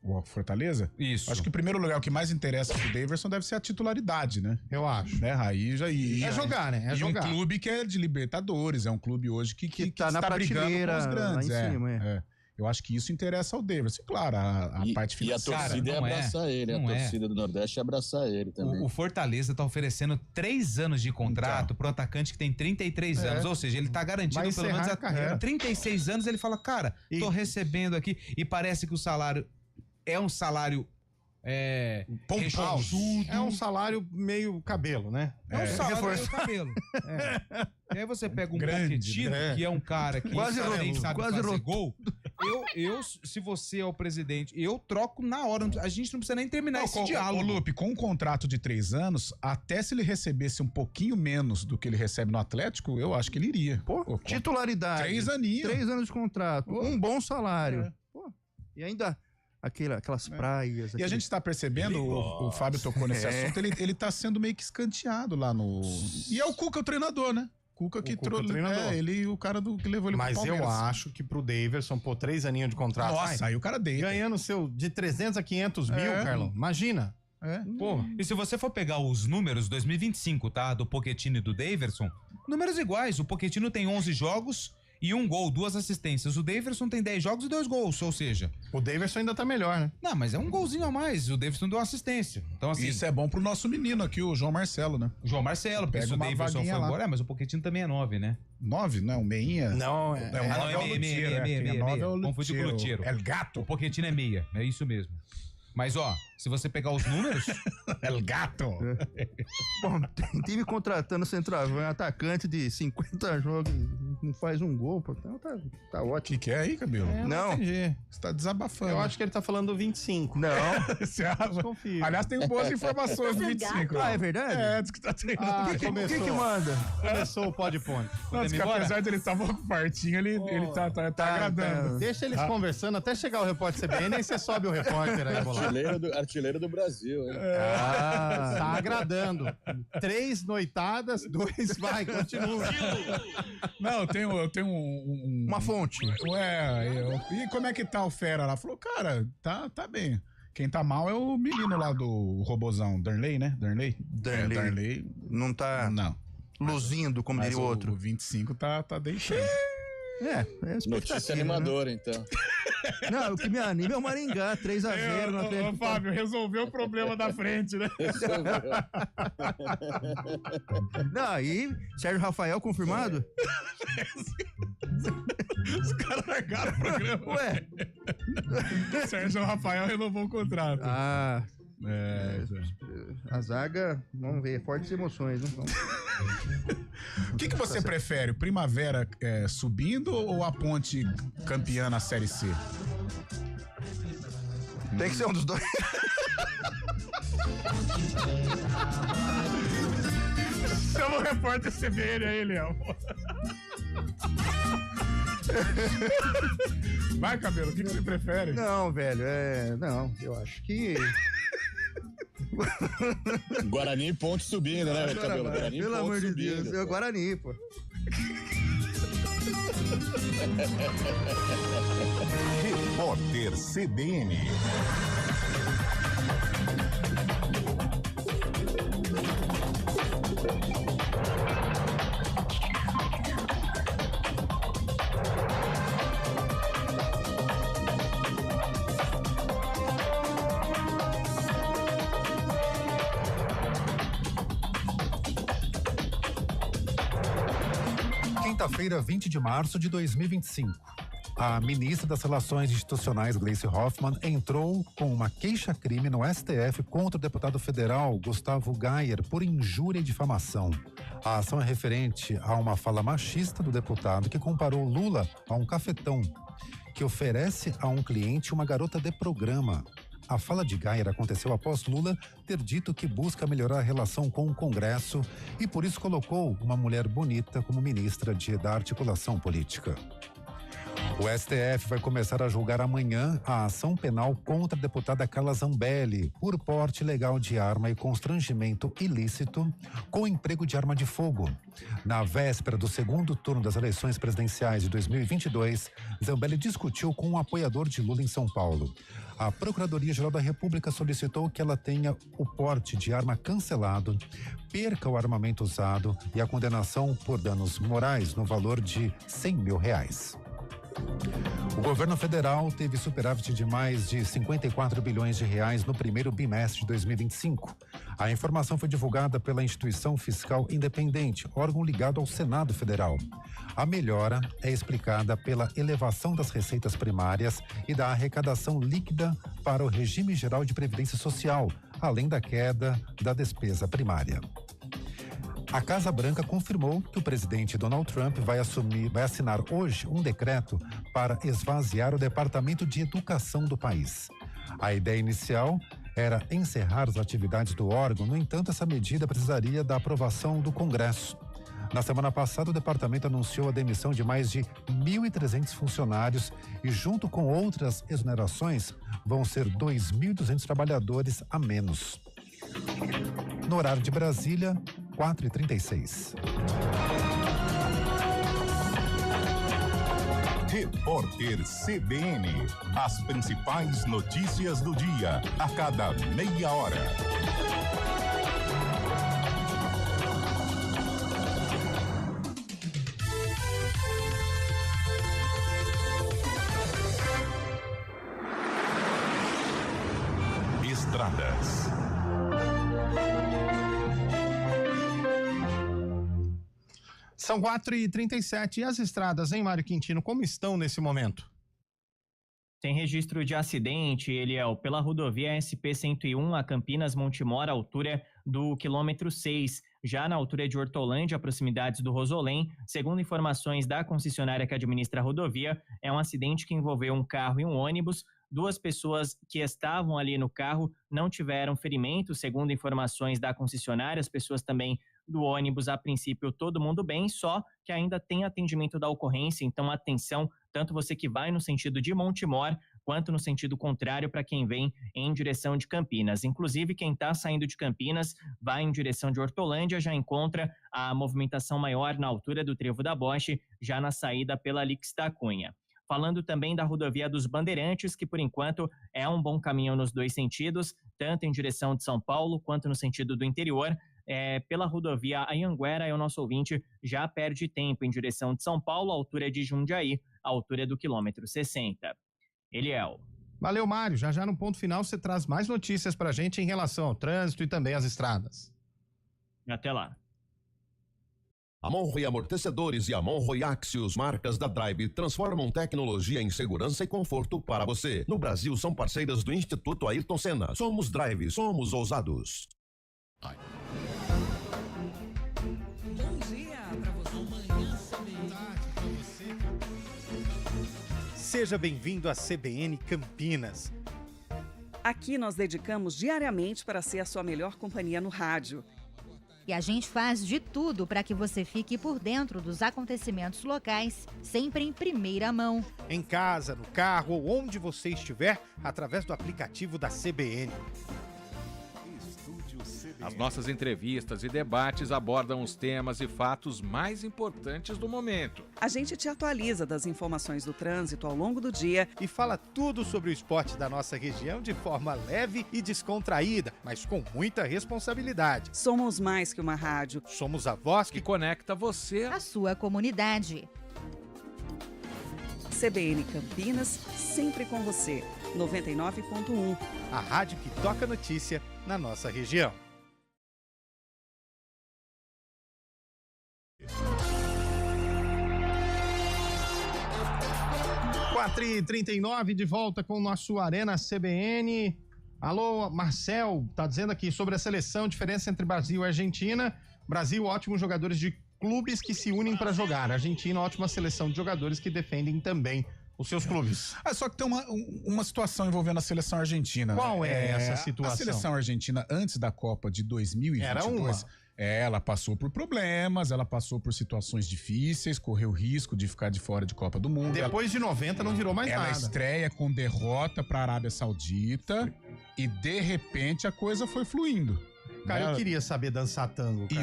O Fortaleza? Isso. Acho que em primeiro lugar, o que mais interessa pro Daverson deve ser a titularidade, né? Eu acho. Né? Aí já é jogar, né? É jogar. Um clube que é de Libertadores, é um clube hoje que tá na brigando com os grandes. Lá em cima, Eu acho que isso interessa ao Daverson. Claro, a parte financeira. E a torcida abraçar ele, a torcida do Nordeste abraçar ele também. O Fortaleza tá oferecendo 3 anos de contrato pro atacante que tem 33 anos, ou seja, ele tá garantindo pelo menos a carreira. 36 anos ele fala, cara, tô recebendo aqui e parece que o salário é um salário pomposo. É um salário meio cabelo, né? É um salário meio cabelo. E aí você pega um Pochettino, que é um cara que sabe fazer gol. Se você é o presidente, eu troco na hora. A gente não precisa nem terminar esse diálogo. Lupe, com um contrato de 3 anos, até se ele recebesse um pouquinho menos do que ele recebe no Atlético, eu acho que ele iria. Titularidade. 3 aninhos. 3 anos de contrato. Um bom salário. E ainda aquelas praias. E a gente está percebendo, o Fábio tocou nesse assunto, ele tá sendo meio que escanteado lá no... E é o Cuca o treinador, né? Cuca que trouxe ele, o cara que levou ele pro Palmeiras. Mas eu acho que pro Daverson, 3 aninhos de contrato. Nossa, aí o cara deita. Ganhando de 300 a 500 mil, Carlão. Imagina. E se você for pegar os números 2025, tá? Do Pochettino e do Daverson, números iguais. O Pochettino tem 11 jogos e 1 gol, 2 assistências. O Daverson tem 10 jogos e 2 gols, ou seja... O Daverson ainda tá melhor, né? Não, mas é um golzinho a mais. O Daverson deu uma assistência. Então, assim... Isso é bom pro nosso menino aqui, o João Marcelo, né? O João Marcelo, porque o Daverson foi embora. Mas o Pochettino também é 9, né? 9? Não, meinha? Não, é 9. Confundi com o Lutiero. É o gato. O Pochettino é meia, é isso mesmo. Mas, se você pegar os números... El gato! Bom, tem time contratando centroavante, atacante de 50 jogos, não faz um gol, pô. Então tá ótimo. O que é aí, Cabelo? Não. Entendi. Você tá desabafando. Eu acho que ele tá falando do 25. Não. Você acha? Confio. Aliás, tem boas informações do 25. É verdade? É, diz que tá treinando. O que manda? Começou o pode ponte. Não, que apesar dele estar um pouco fartinho, ele tá agradando. Deixa eles conversando até chegar o repórter CBN, aí você sobe o repórter aí, bolado. Artilheiro do Brasil, hein? Tá agradando. 3 noitadas, 2 vai, continua. Não, eu tenho uma fonte. E como é que tá o Fera lá? Falou, cara, tá bem. Quem tá mal é o menino lá do robozão, Darley, né? Darley. Não tá luzindo, como diria o outro. O 25 tá deixando. Notícia animadora, então. Não, o que me anima é o Maringá, 3-0 no Atlético. Ô, Fábio, resolveu o problema da frente, né? Não, aí, Sérgio Rafael confirmado? Os caras largaram o programa. Ué? Sérgio Rafael renovou o contrato. A zaga, vamos ver, fortes emoções, né? O que você prefere? Primavera subindo ou a Ponte campeã na Série C? Tem que ser um dos dois. Chama o repórter CBN aí, Léo. Vai, Cabelo, o que você prefere? Não, velho, não, eu acho que... Guarani e Ponte subindo, né, Cabelo? Guarani, pelo amor de Deus, é o Guarani, pô. Repórter CBN. Quinta-feira, 20 de março de 2025. A ministra das Relações Institucionais, Gleice Hoffmann, entrou com uma queixa-crime no STF contra o deputado federal Gustavo Gayer por injúria e difamação. A ação é referente a uma fala machista do deputado que comparou Lula a um cafetão, que oferece a um cliente uma garota de programa. A fala de Gayer aconteceu após Lula ter dito que busca melhorar a relação com o Congresso e por isso colocou uma mulher bonita como ministra da articulação política. O STF vai começar a julgar amanhã a ação penal contra a deputada Carla Zambelli por porte ilegal de arma e constrangimento ilícito com emprego de arma de fogo. Na véspera do segundo turno das eleições presidenciais de 2022, Zambelli discutiu com um apoiador de Lula em São Paulo. A Procuradoria-Geral da República solicitou que ela tenha o porte de arma cancelado, perca o armamento usado e a condenação por danos morais no valor de R$100 mil. O governo federal teve superávit de mais de 54 bilhões de reais no primeiro bimestre de 2025. A informação foi divulgada pela Instituição Fiscal Independente, órgão ligado ao Senado Federal. A melhora é explicada pela elevação das receitas primárias e da arrecadação líquida para o regime geral de previdência social, além da queda da despesa primária. A Casa Branca confirmou que o presidente Donald Trump vai assinar hoje um decreto para esvaziar o Departamento de Educação do país. A ideia inicial era encerrar as atividades do órgão, no entanto, essa medida precisaria da aprovação do Congresso. Na semana passada, o departamento anunciou a demissão de mais de 1.300 funcionários e, junto com outras exonerações, vão ser 2.200 trabalhadores a menos. No horário de Brasília, 4h36. Repórter CBN. As principais notícias do dia, a cada meia hora. Estradas. São 4h37 e as estradas, hein, Mário Quintino, como estão nesse momento? Tem registro de acidente, Eliel, pela rodovia SP-101 a Campinas Montemor, altura do quilômetro 6. Já na altura de Hortolândia, proximidades do Rosolém, segundo informações da concessionária que administra a rodovia, é um acidente que envolveu um carro e um ônibus. 2 pessoas que estavam ali no carro não tiveram ferimentos, segundo informações da concessionária. As pessoas também do ônibus, a princípio, todo mundo bem, só que ainda tem atendimento da ocorrência, então atenção, tanto você que vai no sentido de Montemor, quanto no sentido contrário para quem vem em direção de Campinas. Inclusive, quem está saindo de Campinas, vai em direção de Hortolândia, já encontra a movimentação maior na altura do Trevo da Boche, já na saída pela Lix da Cunha. Falando também da rodovia dos Bandeirantes, que por enquanto é um bom caminho nos 2 sentidos, tanto em direção de São Paulo quanto no sentido do interior. pela rodovia Anhanguera, o nosso ouvinte já perde tempo em direção de São Paulo, a altura de Jundiaí, a altura do quilômetro 60. Eliel. Valeu, Mário. Já no ponto final você traz mais notícias pra gente em relação ao trânsito e também às estradas. Até lá. A Monroe Amortecedores e a Monroe Axios, marcas da Drive, transformam tecnologia em segurança e conforto para você. No Brasil, são parceiras do Instituto Ayrton Senna. Somos Drive, somos ousados. Bom dia pra você. Amanhã, tarde pra você. Seja bem-vindo à CBN Campinas. Aqui nós dedicamos diariamente para ser a sua melhor companhia no rádio. E a gente faz de tudo para que você fique por dentro dos acontecimentos locais, sempre em primeira mão. Em casa, no carro ou onde você estiver, através do aplicativo da CBN. As nossas entrevistas e debates abordam os temas e fatos mais importantes do momento. A gente te atualiza das informações do trânsito ao longo do dia e fala tudo sobre o esporte da nossa região de forma leve e descontraída, mas com muita responsabilidade. Somos mais que uma rádio. Somos a voz que conecta você à sua comunidade. CBN Campinas, sempre com você. 99.1. A rádio que toca notícia na nossa região. 4h39 de volta com o nosso Arena CBN. Alô, Marcel, tá dizendo aqui sobre a seleção, diferença entre Brasil e Argentina. Brasil, ótimos jogadores de clubes que se unem para jogar. Argentina, ótima seleção de jogadores que defendem também os seus clubes. Só que tem uma situação envolvendo a seleção argentina. Qual é essa situação? A seleção argentina, antes da Copa de 2022... Ela passou por problemas, ela passou por situações difíceis, correu risco de ficar de fora de Copa do Mundo. Depois de 90 não virou mais nada. Ela estreia com derrota para a Arábia Saudita e de repente a coisa foi fluindo. Cara, eu queria saber dançar tango. Cara.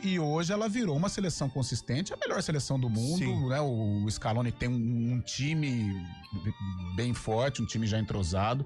E hoje ela virou uma seleção consistente, a melhor seleção do mundo, né? O Scaloni tem um time bem forte, um time já entrosado,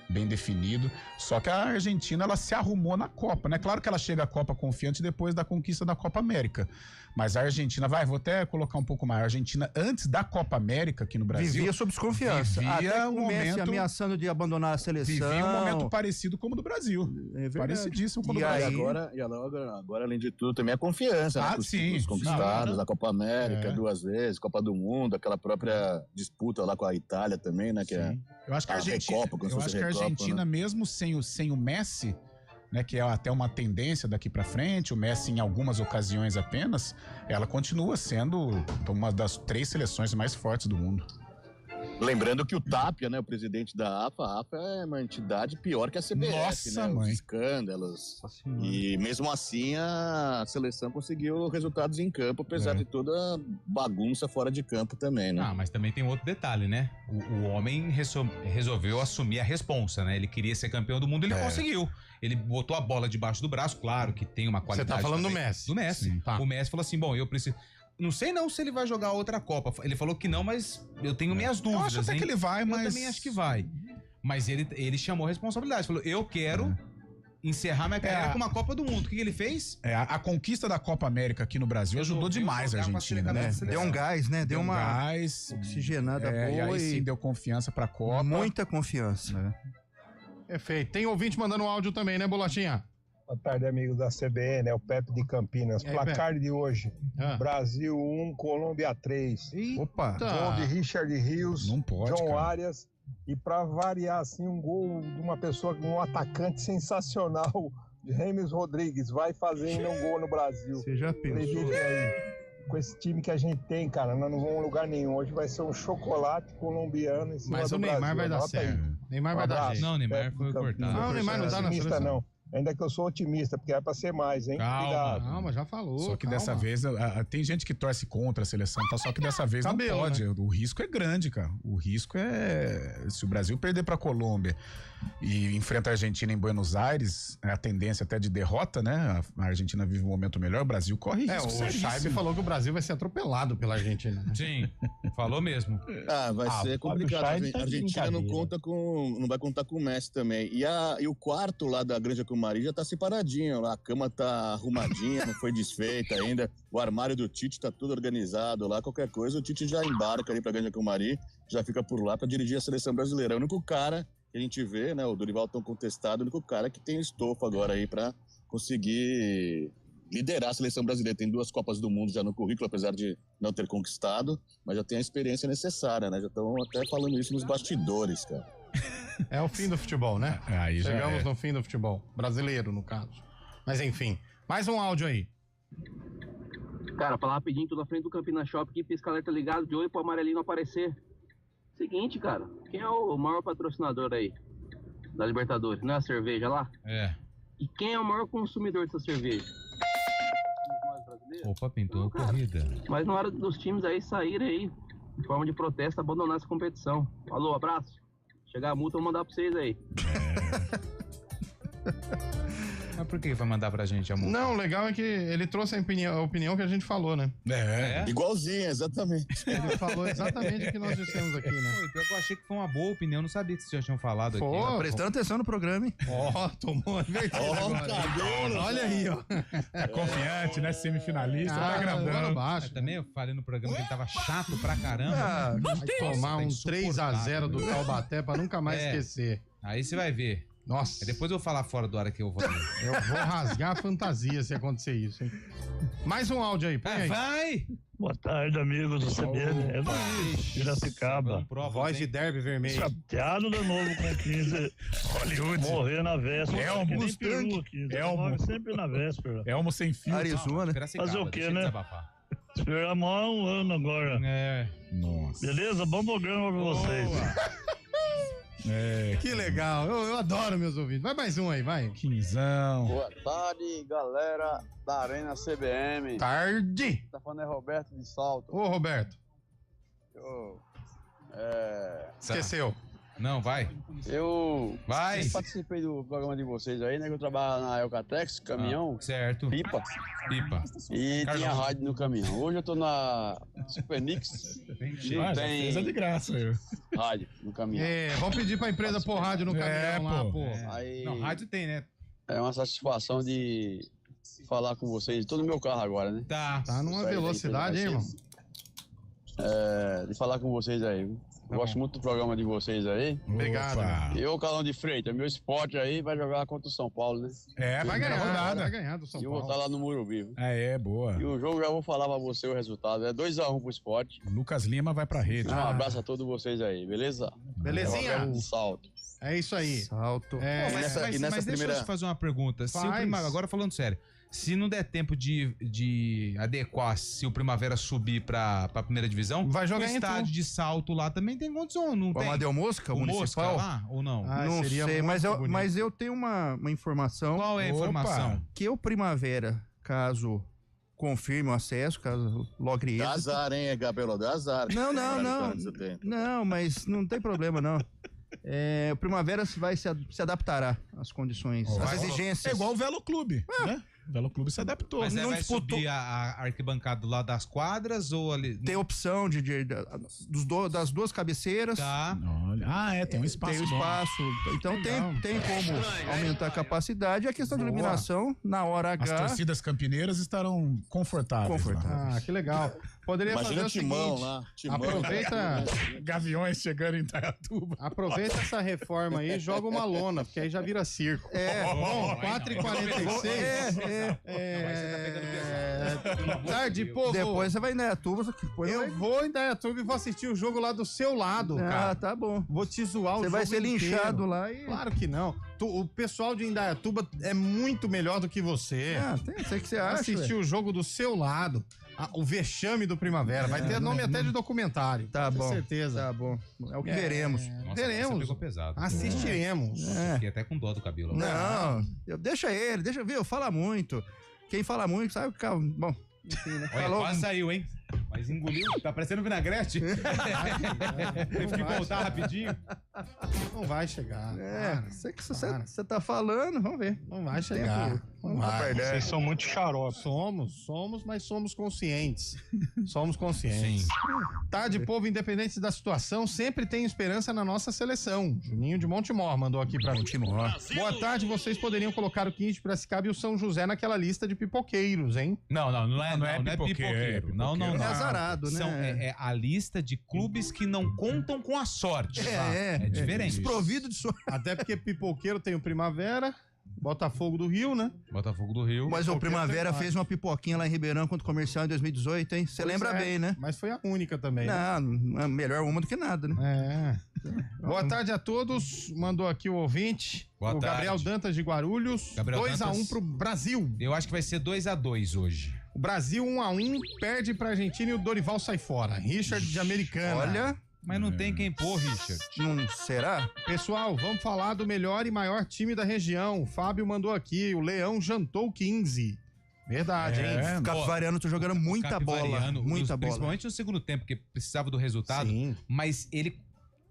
bem definido, só que a Argentina ela se arrumou na Copa, né? Claro que ela chega à Copa confiante depois da conquista da Copa América, mas a Argentina, vou até colocar um pouco mais, a Argentina antes da Copa América aqui no Brasil... Vivia sob desconfiança, até um momento ameaçando de abandonar a seleção. Vivia um momento parecido como o do Brasil. Parecidíssimo com o do Brasil. Agora, além de tudo, também a confiança, né? Os conquistados, a Copa América 2 vezes, Copa do Mundo, aquela própria disputa lá com a Itália também, né? Que eu acho que a Argentina, mesmo sem o Messi, né, que é até uma tendência daqui pra frente, o Messi em algumas ocasiões apenas, ela continua sendo uma das 3 seleções mais fortes do mundo. Lembrando que o Tapia, né, o presidente da AFA, a AFA é uma entidade pior que a CBF, Nossa, né? Mãe. Os escândalos. E mesmo assim a seleção conseguiu resultados em campo, apesar de toda a bagunça fora de campo também, né? Mas também tem outro detalhe, né? O homem resolveu assumir a responsa, né? Ele queria ser campeão do mundo, ele conseguiu. Ele botou a bola debaixo do braço, claro que tem uma qualidade. Você tá falando do Messi? Do Messi. Sim, tá. O Messi falou assim, eu preciso... Não sei se ele vai jogar outra Copa. Ele falou que não, mas eu tenho minhas dúvidas. Eu acho até que ele vai, mas... Eu também acho que vai. Mas ele chamou a responsabilidade. Falou, eu quero encerrar minha carreira com uma Copa do Mundo. O que ele fez? A conquista da Copa América aqui no Brasil ajudou demais a Argentina, né? Deu um gás, né? Deu uma gás, oxigenada boa. E aí sim deu confiança pra Copa. Muita confiança. Perfeito. Tem ouvinte mandando um áudio também, né, Bolachinha? Boa tarde, amigos da CBN, é o Pepe de Campinas. Placar de hoje, Brasil 1, Colômbia 3. Opa! Gol de Richard Rios, não pode, John Arias. E para variar, assim, um gol de uma pessoa, um atacante sensacional, James Rodrigues, vai fazendo um gol no Brasil. Você já pensou? Aí, com esse time que a gente tem, cara, nós não vamos a lugar nenhum. Hoje vai ser um chocolate colombiano em cima do Brasil. Mas o Neymar vai dar certo. Neymar vai dar jeito. Não, o Neymar foi cortado. Não, o Neymar não dá na seleção. Não. Ainda que eu sou otimista, porque é pra ser mais, hein? Calma, já falou. Só que dessa vez, tem gente que torce contra a seleção, só que dessa vez não pode. Né? O risco é grande, cara. O risco é... Se o Brasil perder pra Colômbia e enfrenta a Argentina em Buenos Aires, a tendência até de derrota, né? A Argentina vive um momento melhor, o Brasil corre risco. O Scheibe falou que o Brasil vai ser atropelado pela Argentina. Sim, falou mesmo. Vai ser complicado. A Argentina não vai contar com o Messi também. E o quarto lá da grande Mari já tá separadinho lá, a cama tá arrumadinha, não foi desfeita ainda, o armário do Tite tá tudo organizado lá, qualquer coisa o Tite já embarca ali pra Grande Comari, já fica por lá pra dirigir a seleção brasileira. É o único cara que a gente vê, né, o Dorival tão contestado, o único cara que tem estofo agora aí pra conseguir liderar a seleção brasileira. Tem 2 Copas do Mundo já no currículo, apesar de não ter conquistado, mas já tem a experiência necessária, né? Já estão até falando isso nos bastidores, cara. É o fim do futebol, né? Aí já chegamos no fim do futebol. Brasileiro, no caso. Mas enfim, mais um áudio aí. Cara, falar rapidinho, tô na frente do Campinas Shopping aqui, pisca-alerta ligado, de olho pro amarelinho aparecer. Seguinte, cara, quem é o maior patrocinador aí da Libertadores? Não é a cerveja lá? É. E quem é o maior consumidor dessa cerveja? Opa, pintou corrida. Mas na hora dos times aí saírem aí, em forma de protesto, abandonar essa competição. Falou, abraço. Chegar a multa, eu vou mandar pra vocês aí. Mas por que vai mandar pra gente a multa? Não, o legal é que ele trouxe a opinião que a gente falou, né? Igualzinho, exatamente. Ele falou exatamente o que nós dissemos aqui, né? Pô, pior que eu achei que foi uma boa opinião, não sabia que vocês já tinham falado aqui. Pô, prestando atenção no programa, hein? Tomou a cabelo. Olha aí, ó. É confiante, né? Semifinalista, tá grandão. Baixo. Também eu falei no programa que ele tava chato pra caramba. Vai tomar um 3-0 do Taubaté pra nunca mais esquecer. Aí você vai ver. Nossa. Depois eu vou falar fora do ar que eu vou. Eu vou rasgar a fantasia se acontecer isso, hein? Mais um áudio aí, põe aí. Vai! Boa tarde, amigos do CBN. É Luiz, Piracicaba. Voz de derby vermelho. Chateado de novo com 15. Hollywood. Morrer na véspera. Elmo. Elmo. Sempre na véspera. Elmo sem fio. Arizona. Fazer o quê, né? Esperar mais um ano agora. Nossa. Beleza? Bom programa pra vocês. Que legal, eu adoro meus ouvintes. Vai mais um aí, vai. Quinzão. Boa tarde, galera da Arena CBM. Tarde. Tá falando é Roberto de Salto. Ô, Roberto. Esqueceu. Não, vai. Eu vai. Participei do programa de vocês aí, né? Que eu trabalho na Elcatex, caminhão. Certo. Pipa. E tinha rádio no caminhão. Hoje eu tô na Supermix. Não tem. Já de graça, eu. Rádio no caminhão. Vamos pedir pra empresa pôr rádio no caminhão lá, pô. Aí, não, rádio tem, né? É uma satisfação de falar com vocês. Tô no meu carro agora, né? Tá numa velocidade, hein, irmão? De falar com vocês aí. Eu gosto muito do programa de vocês aí. Obrigado. E o Calão de Freitas, meu esporte aí vai jogar contra o São Paulo, né? Vai ganhar, vai ganhar do São Paulo. E eu vou estar lá no Morumbi. Boa. E o jogo já vou falar pra você o resultado. É 2-1 pro esporte. Lucas Lima vai pra rede. Um abraço a todos vocês aí, beleza? Belezinha? De salto. É isso aí. Salto. Mas deixa eu te fazer uma pergunta. Se o agora falando sério, se não der tempo de adequar, se o Primavera subir pra primeira divisão, vai jogar o estádio de Salto lá também tem condição, não tem? O Amadeu Mosca, o municipal? Lá, ou não? Não sei, mas eu tenho uma informação. Qual é a informação? Que o Primavera, caso confirme o acesso, caso logre êxito. Dá azar, hein, Gabelo? Dá azar. Não, mas não tem problema, não. O Primavera vai se adaptará às condições, às exigências. É igual o Velo Clube, né? O Velo Clube se adaptou. Mas vai subir a arquibancada lá das quadras ou ali? Tem opção das duas cabeceiras. Tá. Tem um espaço. Tem um espaço. Então tem como aumentar a capacidade. A questão de iluminação, na hora H. As torcidas campineiras estarão confortáveis. Que legal. Poderia fazer o seguinte, aproveita Gaviões chegando em Indaiatuba. Aproveita essa reforma aí e joga uma lona, porque aí já vira circo. Bom, 4h46. Tarde, povo. Depois você vai em Indaiatuba. Eu vou em Indaiatuba e vou assistir o jogo lá do seu lado, cara. Tá bom. Vou te zoar o jogo Você vai ser linchado lá e... Claro que não. O pessoal de Indaiatuba é muito melhor do que você. Sei que você acha. Assistir o jogo do seu lado. O vexame do Primavera. Vai ter nome até de documentário. Tá bom. Com certeza. Tá bom. É o que veremos. Veremos. Pegou pesado. Assistiremos. Fiquei até com dó do cabelo. Não, deixa ele, fala muito. Quem fala muito sabe que... Bom, enfim, né? Olha, quase saiu, hein? Mas engoliu, tá parecendo vinagrete. Teve que voltar rapidinho. Não vai chegar. Sei que você tá falando, vamos ver. Não vai chegar. Não vai. Vocês são muito xarope. Somos, mas somos conscientes. Somos conscientes. Tarde, povo, independente da situação, sempre tem esperança na nossa seleção. Juninho de Montemor mandou aqui pra Montemor. Boa tarde, vocês poderiam colocar o 15 de Piracicaba e o São José naquela lista de pipoqueiros, hein? Não é pipoqueiro. Não. É azarado, né? É a lista de clubes que não contam com a sorte. É diferente. Desprovido de sorte. Até porque pipoqueiro tem o Primavera, Botafogo do Rio, né? Botafogo do Rio. Mas o Primavera fez uma pipoquinha lá em Ribeirão contra o Comercial em 2018, hein? Você lembra bem, né? Mas foi a única também. Não, melhor uma do que nada, né? Boa tarde a todos. Mandou aqui o ouvinte. Boa tarde. Gabriel Dantas de Guarulhos. 2-1 pro Brasil. Eu acho que vai ser 2-2 hoje. O Brasil 1-1 perde pra Argentina e o Dorival sai fora. Richard de Americana. Olha... Mas não tem quem pôr, Richard. Não será? Pessoal, vamos falar do melhor e maior time da região. O Fábio mandou aqui, o Leão jantou 15. Verdade, hein? O Capivariano tá jogando muita bola. Muita bola. Principalmente no segundo tempo, porque precisava do resultado. Sim. Mas ele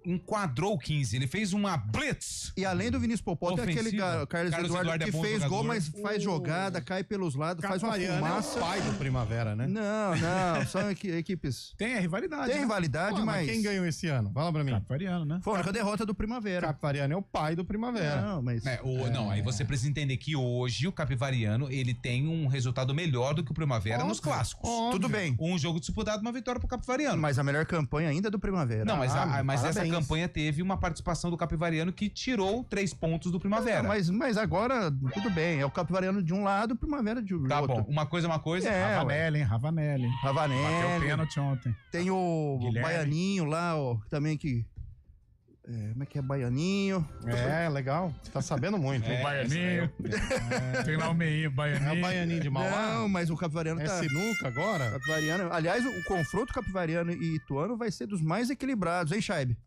enquadrou o 15, ele fez uma blitz. E além do Vinícius Popó, tem aquele Carlos Eduardo que fez gol, mas faz jogada, cai pelos lados, faz uma fumaça. É o pai do Primavera, né? Não, são equipes. Tem a rivalidade. Tem rivalidade, mas quem ganhou esse ano? Fala pra mim. Capivariano, né? Foi a única derrota do Primavera. Capivariano é o pai do Primavera. Não, mas... Não, aí você precisa entender que hoje o Capivariano, ele tem um resultado melhor do que o Primavera nos clássicos. Tudo bem. Um jogo disputado, uma vitória pro Capivariano. Mas a melhor campanha ainda é do Primavera. Não, mas essa campanha teve uma participação do Capivariano que tirou 3 pontos do Primavera. Mas agora, tudo bem. É o Capivariano de um lado, o Primavera de outro. Tá bom. Uma coisa é uma coisa. Ravanelli. Bateu pênalti ontem. Tem o Guilherme. Baianinho lá, também que... como é que é Baianinho? Legal. Você tá sabendo muito. O Baianinho. Tem lá o meinho, Baianinho. É o Baianinho de Mauá? Não, mas o Capivariano tá... É sinuca agora? Capivariano... Aliás, o confronto Capivariano e Ituano vai ser dos mais equilibrados, hein, Chaib?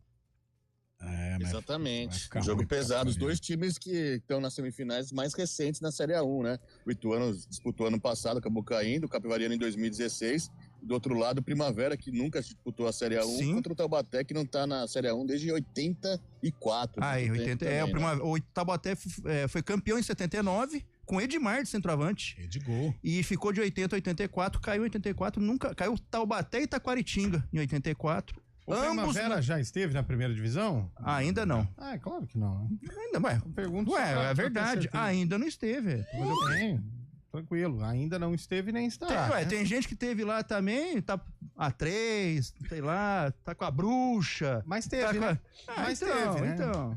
Exatamente. Um jogo pesado. Os dois times que estão nas semifinais mais recentes na Série A1, né? O Ituano disputou ano passado, acabou caindo, o Capivariano em 2016. Do outro lado, o Primavera, que nunca disputou a Série A1, contra o Taubaté, que não tá na Série A1 desde 84. O Taubaté foi campeão em 79, com Edmar de centroavante. Edgol. E ficou de 80 a 84, caiu em 84, nunca... Caiu Taubaté e Taquaritinga em 84. O Primavera já esteve na primeira divisão? Ainda não. É claro que não. É verdade. Ainda não esteve. Mas eu tenho. Tranquilo, ainda não esteve nem estará. Tem gente que teve lá também, tá A3, sei lá, tá com a bruxa. Mas teve, né?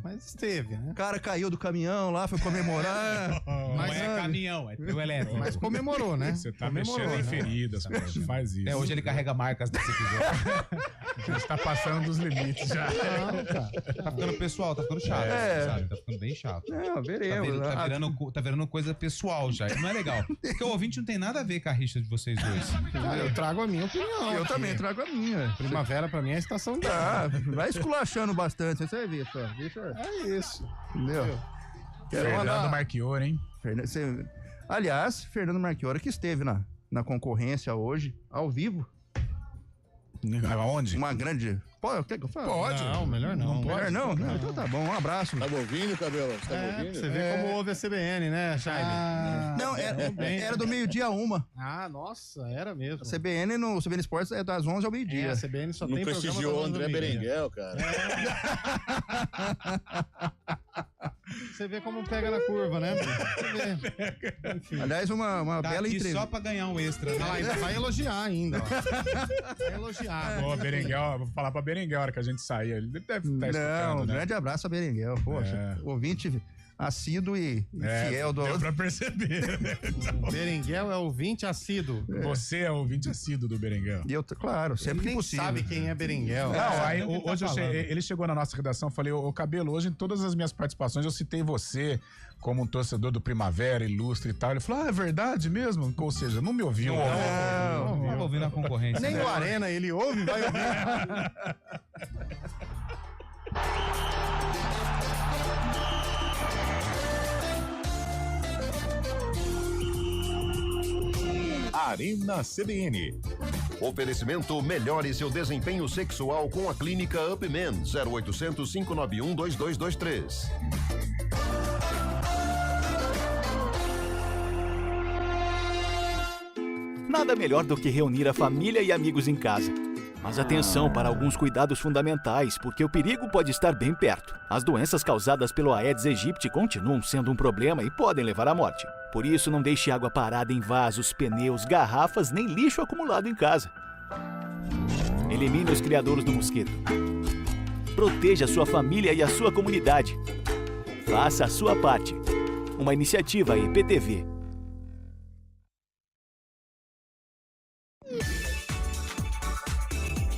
Mas esteve, né? O cara caiu do caminhão lá, foi comemorar. Não é caminhão, é trio elétrico. Mas comemorou, né? Você tá mexendo em feridas, pô, faz isso. Hoje ele carrega marcas desse episódio. A gente tá passando dos limites já. Tá ficando pessoal, tá ficando chato, sabe? Tá ficando bem chato. Veremos. Tá virando coisa pessoal já, não é legal. Porque o ouvinte não tem nada a ver com a rixa de vocês dois. Eu trago a minha opinião. Eu também trago a minha. Primavera pra mim é a estação de vai esculachando bastante, você vai ver só. É isso. Entendeu? Fernando Marchiori, hein? Aliás, Fernando Marchiori que esteve na concorrência hoje, ao vivo. Aonde? Uma grande... Quer que eu fale? Pode. Não, melhor não. Melhor não? Então tá bom, um abraço. Tá me ouvindo, Cabelo? Você tá me ouvindo? Você vê como ouve a CBN, né, Jaime? Não, era do meio-dia a 1. Nossa, era mesmo. A CBN no CBN Esportes é das 11 ao meio-dia. A CBN só tem programa prestigiou o André Berenguel, cara. Você vê como pega na curva, né? Enfim. Aliás, uma bela entrevista. Só pra ganhar um extra. Né? Ainda vai elogiar ainda. Vai elogiar. Ô, Berenguel, vou falar pra Berenguel a hora que a gente sair. Ele deve estar escutando, um grande abraço a Berenguel. Poxa, ouvinte assíduo e fiel do... Deu pra perceber. Berenguel é ouvinte assíduo. Você é ouvinte assíduo do Berenguel. E eu, claro, sempre que possível. Sabe quem é Berenguel. Aí, hoje ele chegou na nossa redação, falei, ô Cabelo, hoje em todas as minhas participações eu citei você como um torcedor do Primavera, ilustre e tal. Ele falou, é verdade mesmo? Ou seja, não me ouviu. Não vai ouvir na concorrência. Nem no Arena ele ouve, vai ouvir. Arena CBN. Oferecimento: melhore seu desempenho sexual com a clínica UpMen. 0800 591 2223. Nada melhor do que reunir a família e amigos em casa. Mas atenção para alguns cuidados fundamentais, porque o perigo pode estar bem perto. As doenças causadas pelo Aedes aegypti continuam sendo um problema e podem levar à morte. Por isso, não deixe água parada em vasos, pneus, garrafas, nem lixo acumulado em casa. Elimine os criadouros do mosquito. Proteja a sua família e a sua comunidade. Faça a sua parte. Uma iniciativa IPTV.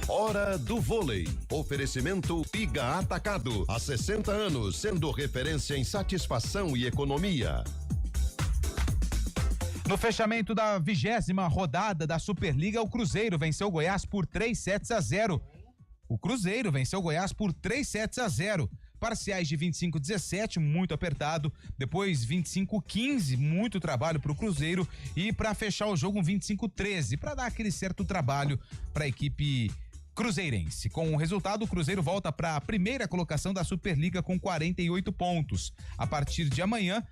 Hora do vôlei. Oferecimento Piga Atacado. Há 60 anos, sendo referência em satisfação e economia. No fechamento da 20ª rodada da Superliga, o Cruzeiro venceu o Goiás por 3-0. O Cruzeiro venceu o Goiás por 3-0. Parciais de 25-17, muito apertado. Depois 25-15, muito trabalho para o Cruzeiro. E para fechar o jogo, um 25-13, para dar aquele certo trabalho para a equipe cruzeirense. Com o resultado, o Cruzeiro volta para a primeira colocação da Superliga com 48 pontos. A partir de amanhã,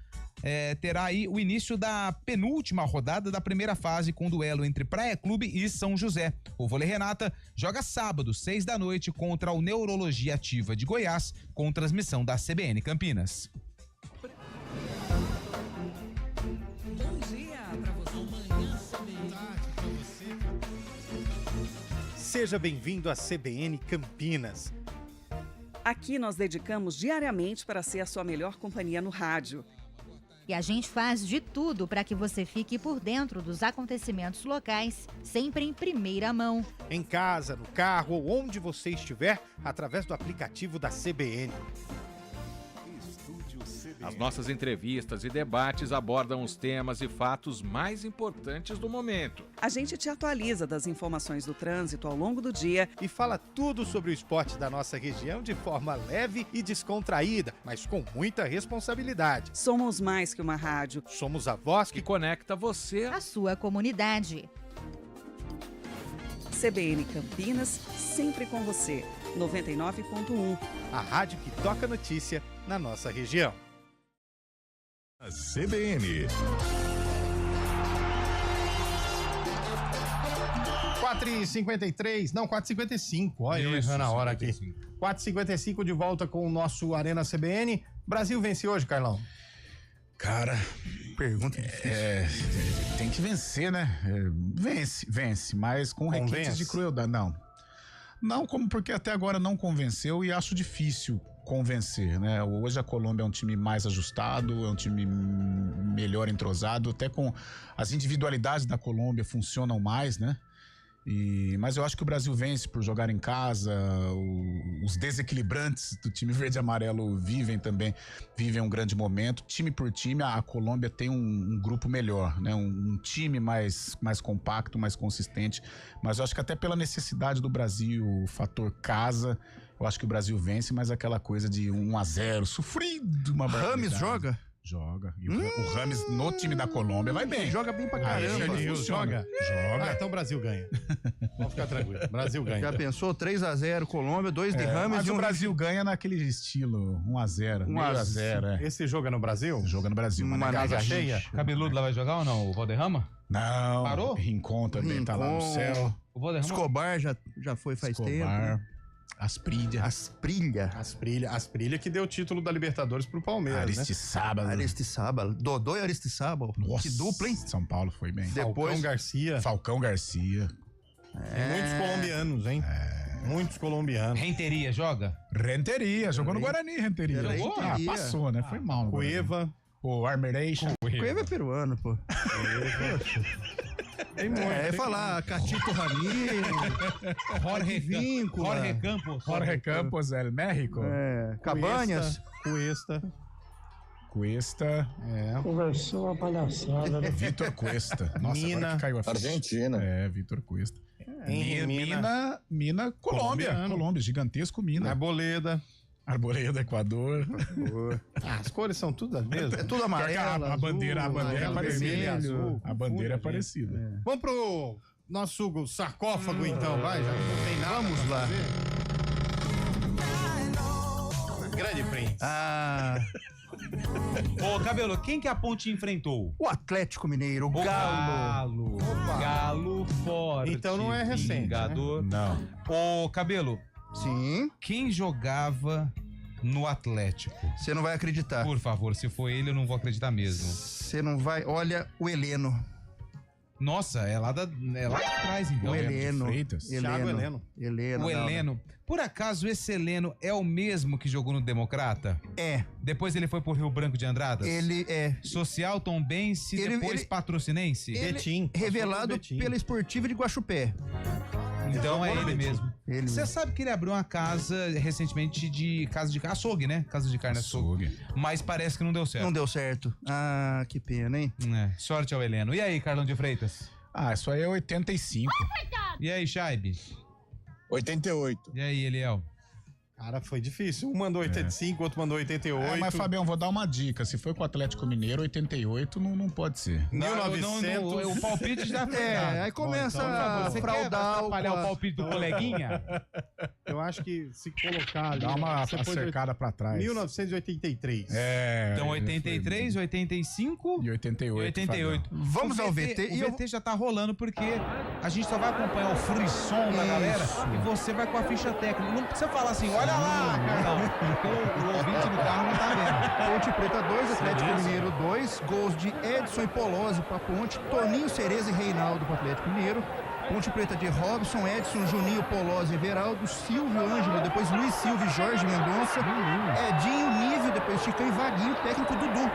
terá aí o início da penúltima rodada da primeira fase, com duelo entre Praia Clube e São José. O Vôlei Renata joga sábado, 18h, contra o Neurologia Ativa de Goiás, com transmissão da CBN Campinas. Bom dia para você. Amanhã para você. Seja bem-vindo à CBN Campinas. Aqui nós dedicamos diariamente para ser a sua melhor companhia no rádio. E a gente faz de tudo para que você fique por dentro dos acontecimentos locais, sempre em primeira mão. Em casa, no carro ou onde você estiver, através do aplicativo da CBN. As nossas entrevistas e debates abordam os temas e fatos mais importantes do momento. A gente te atualiza das informações do trânsito ao longo do dia e fala tudo sobre o esporte da nossa região de forma leve e descontraída, mas com muita responsabilidade. Somos mais que uma rádio. Somos a voz que conecta você à sua comunidade. CBN Campinas, sempre com você. 99.1. A rádio que toca notícia na nossa região. CBN. 4h53, não, 4h55. Olha, eu errando a hora aqui. 4h55 de volta com o nosso Arena CBN. Brasil vence hoje, Carlão? Cara, pergunta tem que vencer, né? Vence, mas com requintes de crueldade. Não, como porque até agora não convenceu e acho difícil convencer, né? Hoje a Colômbia é um time mais ajustado, é um time melhor entrosado, até com as individualidades da Colômbia funcionam mais, né? Mas eu acho que o Brasil vence por jogar em casa, os desequilibrantes do time verde e amarelo vivem um grande momento. Time por time, a Colômbia tem um grupo melhor, né? Um time mais compacto, mais consistente, mas eu acho que até pela necessidade do Brasil, o fator casa, eu acho que o Brasil vence, mas aquela coisa de 1-0, sofrido, uma Rames joga? Joga. E o Rames no time da Colômbia vai bem. Joga bem pra caramba. Joga. Então o Brasil ganha. Vamos ficar tranquilo. Brasil ganha. Já pensou? 3-0 Colômbia, 2 de Rames mas e o Brasil ganha naquele estilo 1-0. 1-0. Esse jogo é no Brasil? Joga no Brasil. Uma casa cheia. Cabeludo lá vai jogar ou não? O Valderrama? Não. Parou? Rincon também tá lá no céu. O Valderrama? Escobar já foi faz tempo. Asprilla que deu o título da Libertadores pro Palmeiras, Aristizábal. Dodô e Aristizábal. Que dupla, hein? São Paulo foi bem. Falcão Garcia. Muitos colombianos, hein? Muitos colombianos. Renteria joga? Renteria, jogou no Guarani, Renteria. Passou, né? Foi mal. Cueva. O Armeration. Cueva é peruano, pô. Tem muito. Falar Catito Ramírez, Jorge Campos, El México. Cabanhas. Cuesta. Conversou uma palhaçada, né? Vitor Cuesta. Nossa, Mina, agora que caiu a ficha. Argentina. Vitor Cuesta. Mina, Colômbia, gigantesco Mina. Arboleda, Equador. As cores são tudo as mesmas. É tudo amarelo. A bandeira é parecida. Vermelho, azul. A bandeira é parecida. Vamos pro nosso sarcófago, então, vai, já não tem nada. Vamos lá. Grande Prince. Ô, Cabelo, quem que a Ponte enfrentou? O Atlético Mineiro, o Galo. Galo forte. Então não é recente, Vingador. Né? Não. Ô, Cabelo. Sim. Quem jogava no Atlético? Você não vai acreditar. Por favor, se for ele, eu não vou acreditar mesmo. Você não vai... Olha, o Heleno. Nossa, é lá de trás, então. O Heleno. Heleno. O Heleno. Por acaso, esse Heleno é o mesmo que jogou no Democrata? É. Depois ele foi pro Rio Branco de Andradas? Ele é. Social Tombense, depois Patrocinense? Betim. Revelado pela Esportiva de Guaxupé. Então é ele mesmo. Você sabe que ele abriu uma casa recentemente de açougue, né? Casa de carne açougue. Mas parece que não deu certo. Não deu certo. Ah, que pena, hein? Sorte ao Heleno. E aí, Carlão de Freitas? Isso aí é 85. E aí, Chaibe? 88. E aí, Eliel? Cara, foi difícil. Um mandou 85, outro mandou 88. Mas, Fabião, vou dar uma dica. Se foi com o Atlético Mineiro, 88 não pode ser. 1900. O palpite já foi. Aí começa a fraudar o palpite do coleguinha? Eu acho que se colocar ali... Dá uma cercada pra trás. 1983. Então 83, 85 e 88. Vamos ao VT. O VT já tá rolando porque a gente só vai acompanhar o frisson da galera e você vai com a ficha técnica. Não precisa falar assim, olha lá, Carlão. O ouvinte do carro não tá vendo. Ponte Preta 2, Atlético Mineiro 2, gols de Edson e Polozzi pra Ponte, Toninho Cereza e Reinaldo pro Atlético Mineiro, Ponte Preta de Robson, Edson, Juninho, Polozzi, Everaldo, Silvio, Ângelo, depois Luiz Silvio e Jorge Mendonça, Edinho, Nível, depois Chicão e Vaguinho, técnico Dudu.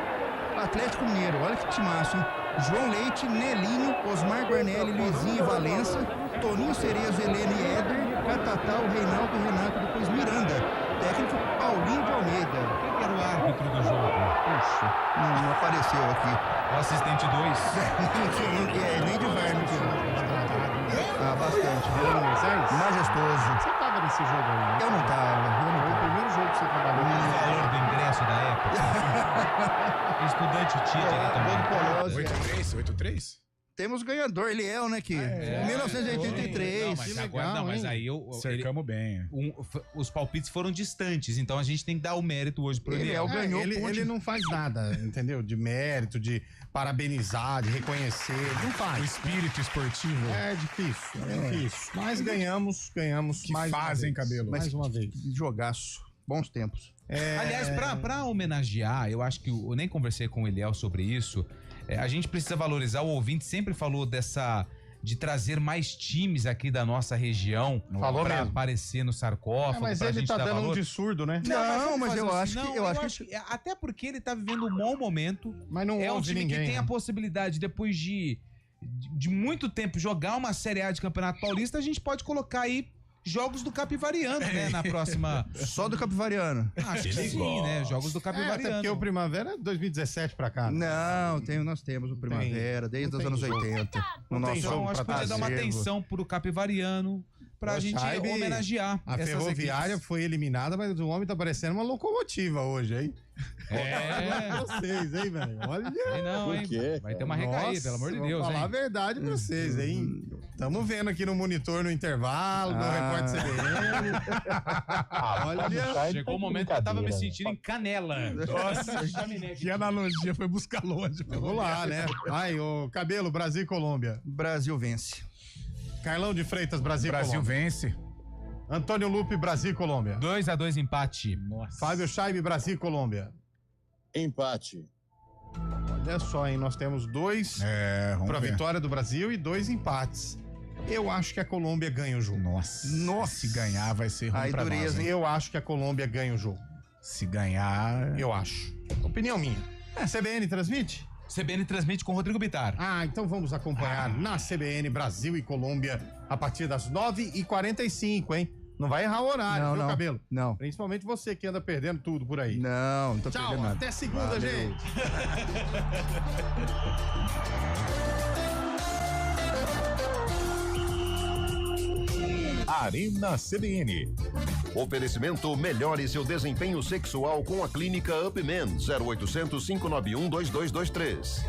Atlético Mineiro, olha que timaço, hein? João Leite, Nelinho, Osmar Guarnelli, Luizinho e Valença, Toninho Cerezo, Helena e Éder, Catatal, Reinaldo e Renato, depois Miranda, técnico Paulinho de Almeida. Quem era o árbitro do jogo? Puxa, não apareceu aqui. O assistente 2? Nem de VAR não tinha. Bastante, viu? Majestoso. Você tava nesse jogo aí? Eu não tava. Foi o primeiro jogo que você trabalhou. O valor do ingresso da época. Estudante tinha. 8-3? Temos ganhador, Eliel, né? Que 1983. Mas aí cercamos bem. Os palpites foram distantes, então a gente tem que dar o mérito hoje pro Eliel. Ganhou. Ele não faz nada, entendeu? De mérito, de parabenizar, de reconhecer. Não faz. O espírito esportivo. É difícil. Mas ganhamos que mais fazem, Cabelo. Mais uma vez. Jogaço. Bons tempos. Aliás, pra homenagear, eu acho que eu nem conversei com o Eliel sobre isso. A gente precisa valorizar, o ouvinte sempre falou de trazer mais times aqui da nossa região pra aparecer no sarcófago. Mas ele tá dando um de surdo, né? Não, mas eu acho que... Até porque ele tá vivendo um bom momento. Mas não é um ouve time ninguém, que tem a possibilidade, depois de muito tempo, jogar uma Série A de Campeonato Paulista, a gente pode colocar aí jogos do Capivariano, né? Na próxima... Só do Capivariano. Acho que sim, né? Jogos do Capivariano. Até porque o Primavera é 2017 pra cá. Não, nós temos o Primavera desde os anos 80. Então, acho que podia dar uma atenção pro Capivariano pra gente homenagear a Ferroviária equipes. Foi eliminada, mas o homem tá parecendo uma locomotiva hoje, hein? Vocês, hein, velho? Olha. Não, hein? Vai ter uma recaída, pelo amor de Deus, vou falar a verdade pra vocês, hein? Estamos vendo aqui no monitor, no intervalo, no repórter CBN. Olha, chegou o momento que eu tava me sentindo em Canela. Nossa, que analogia, foi buscar longe. Vamos lá, né? Ai, o Cabelo, Brasil e Colômbia. Brasil vence. Carlão de Freitas, Brasil e Colômbia. Brasil vence. Antônio Lupe, Brasil e Colômbia. 2-2 empate. Nossa. Fábio Scheibe, Brasil e Colômbia. Empate. Olha só, hein? Nós temos 2 para a vitória do Brasil e 2 empates. Eu acho que a Colômbia ganha o jogo. Nossa. Se ganhar vai ser ruim pra nós. Eu acho que a Colômbia ganha o jogo. Se ganhar... Eu acho. Opinião minha. CBN transmite? CBN transmite com Rodrigo Bittar. Então vamos acompanhar na CBN Brasil e Colômbia a partir das 9h45, hein? Não vai errar o horário, viu, Cabelo? Não. Principalmente você que anda perdendo tudo por aí. Não tô Tchau, perdendo nada. Até segunda, gente. Arena CBN. Oferecimento: melhore seu desempenho sexual com a clínica Upman. 0800 591 2223.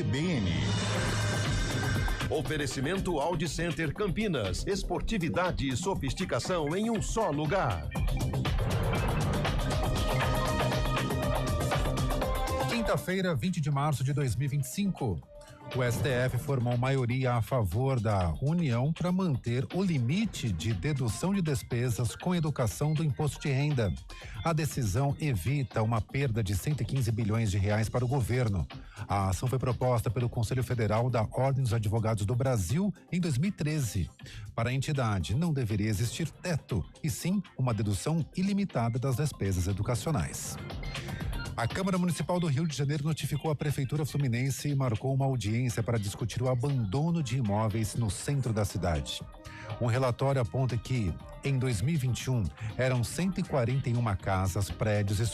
CBN. Oferecimento Audi Center Campinas. Esportividade e sofisticação em um só lugar. Quinta-feira, 20 de março de 2025. O STF formou maioria a favor da União para manter o limite de dedução de despesas com educação do imposto de renda. A decisão evita uma perda de 115 bilhões de reais para o governo. A ação foi proposta pelo Conselho Federal da Ordem dos Advogados do Brasil em 2013. Para a entidade, não deveria existir teto, e sim uma dedução ilimitada das despesas educacionais. A Câmara Municipal do Rio de Janeiro notificou a Prefeitura Fluminense e marcou uma audiência para discutir o abandono de imóveis no centro da cidade. Um relatório aponta que, em 2021, eram 141 casas, prédios e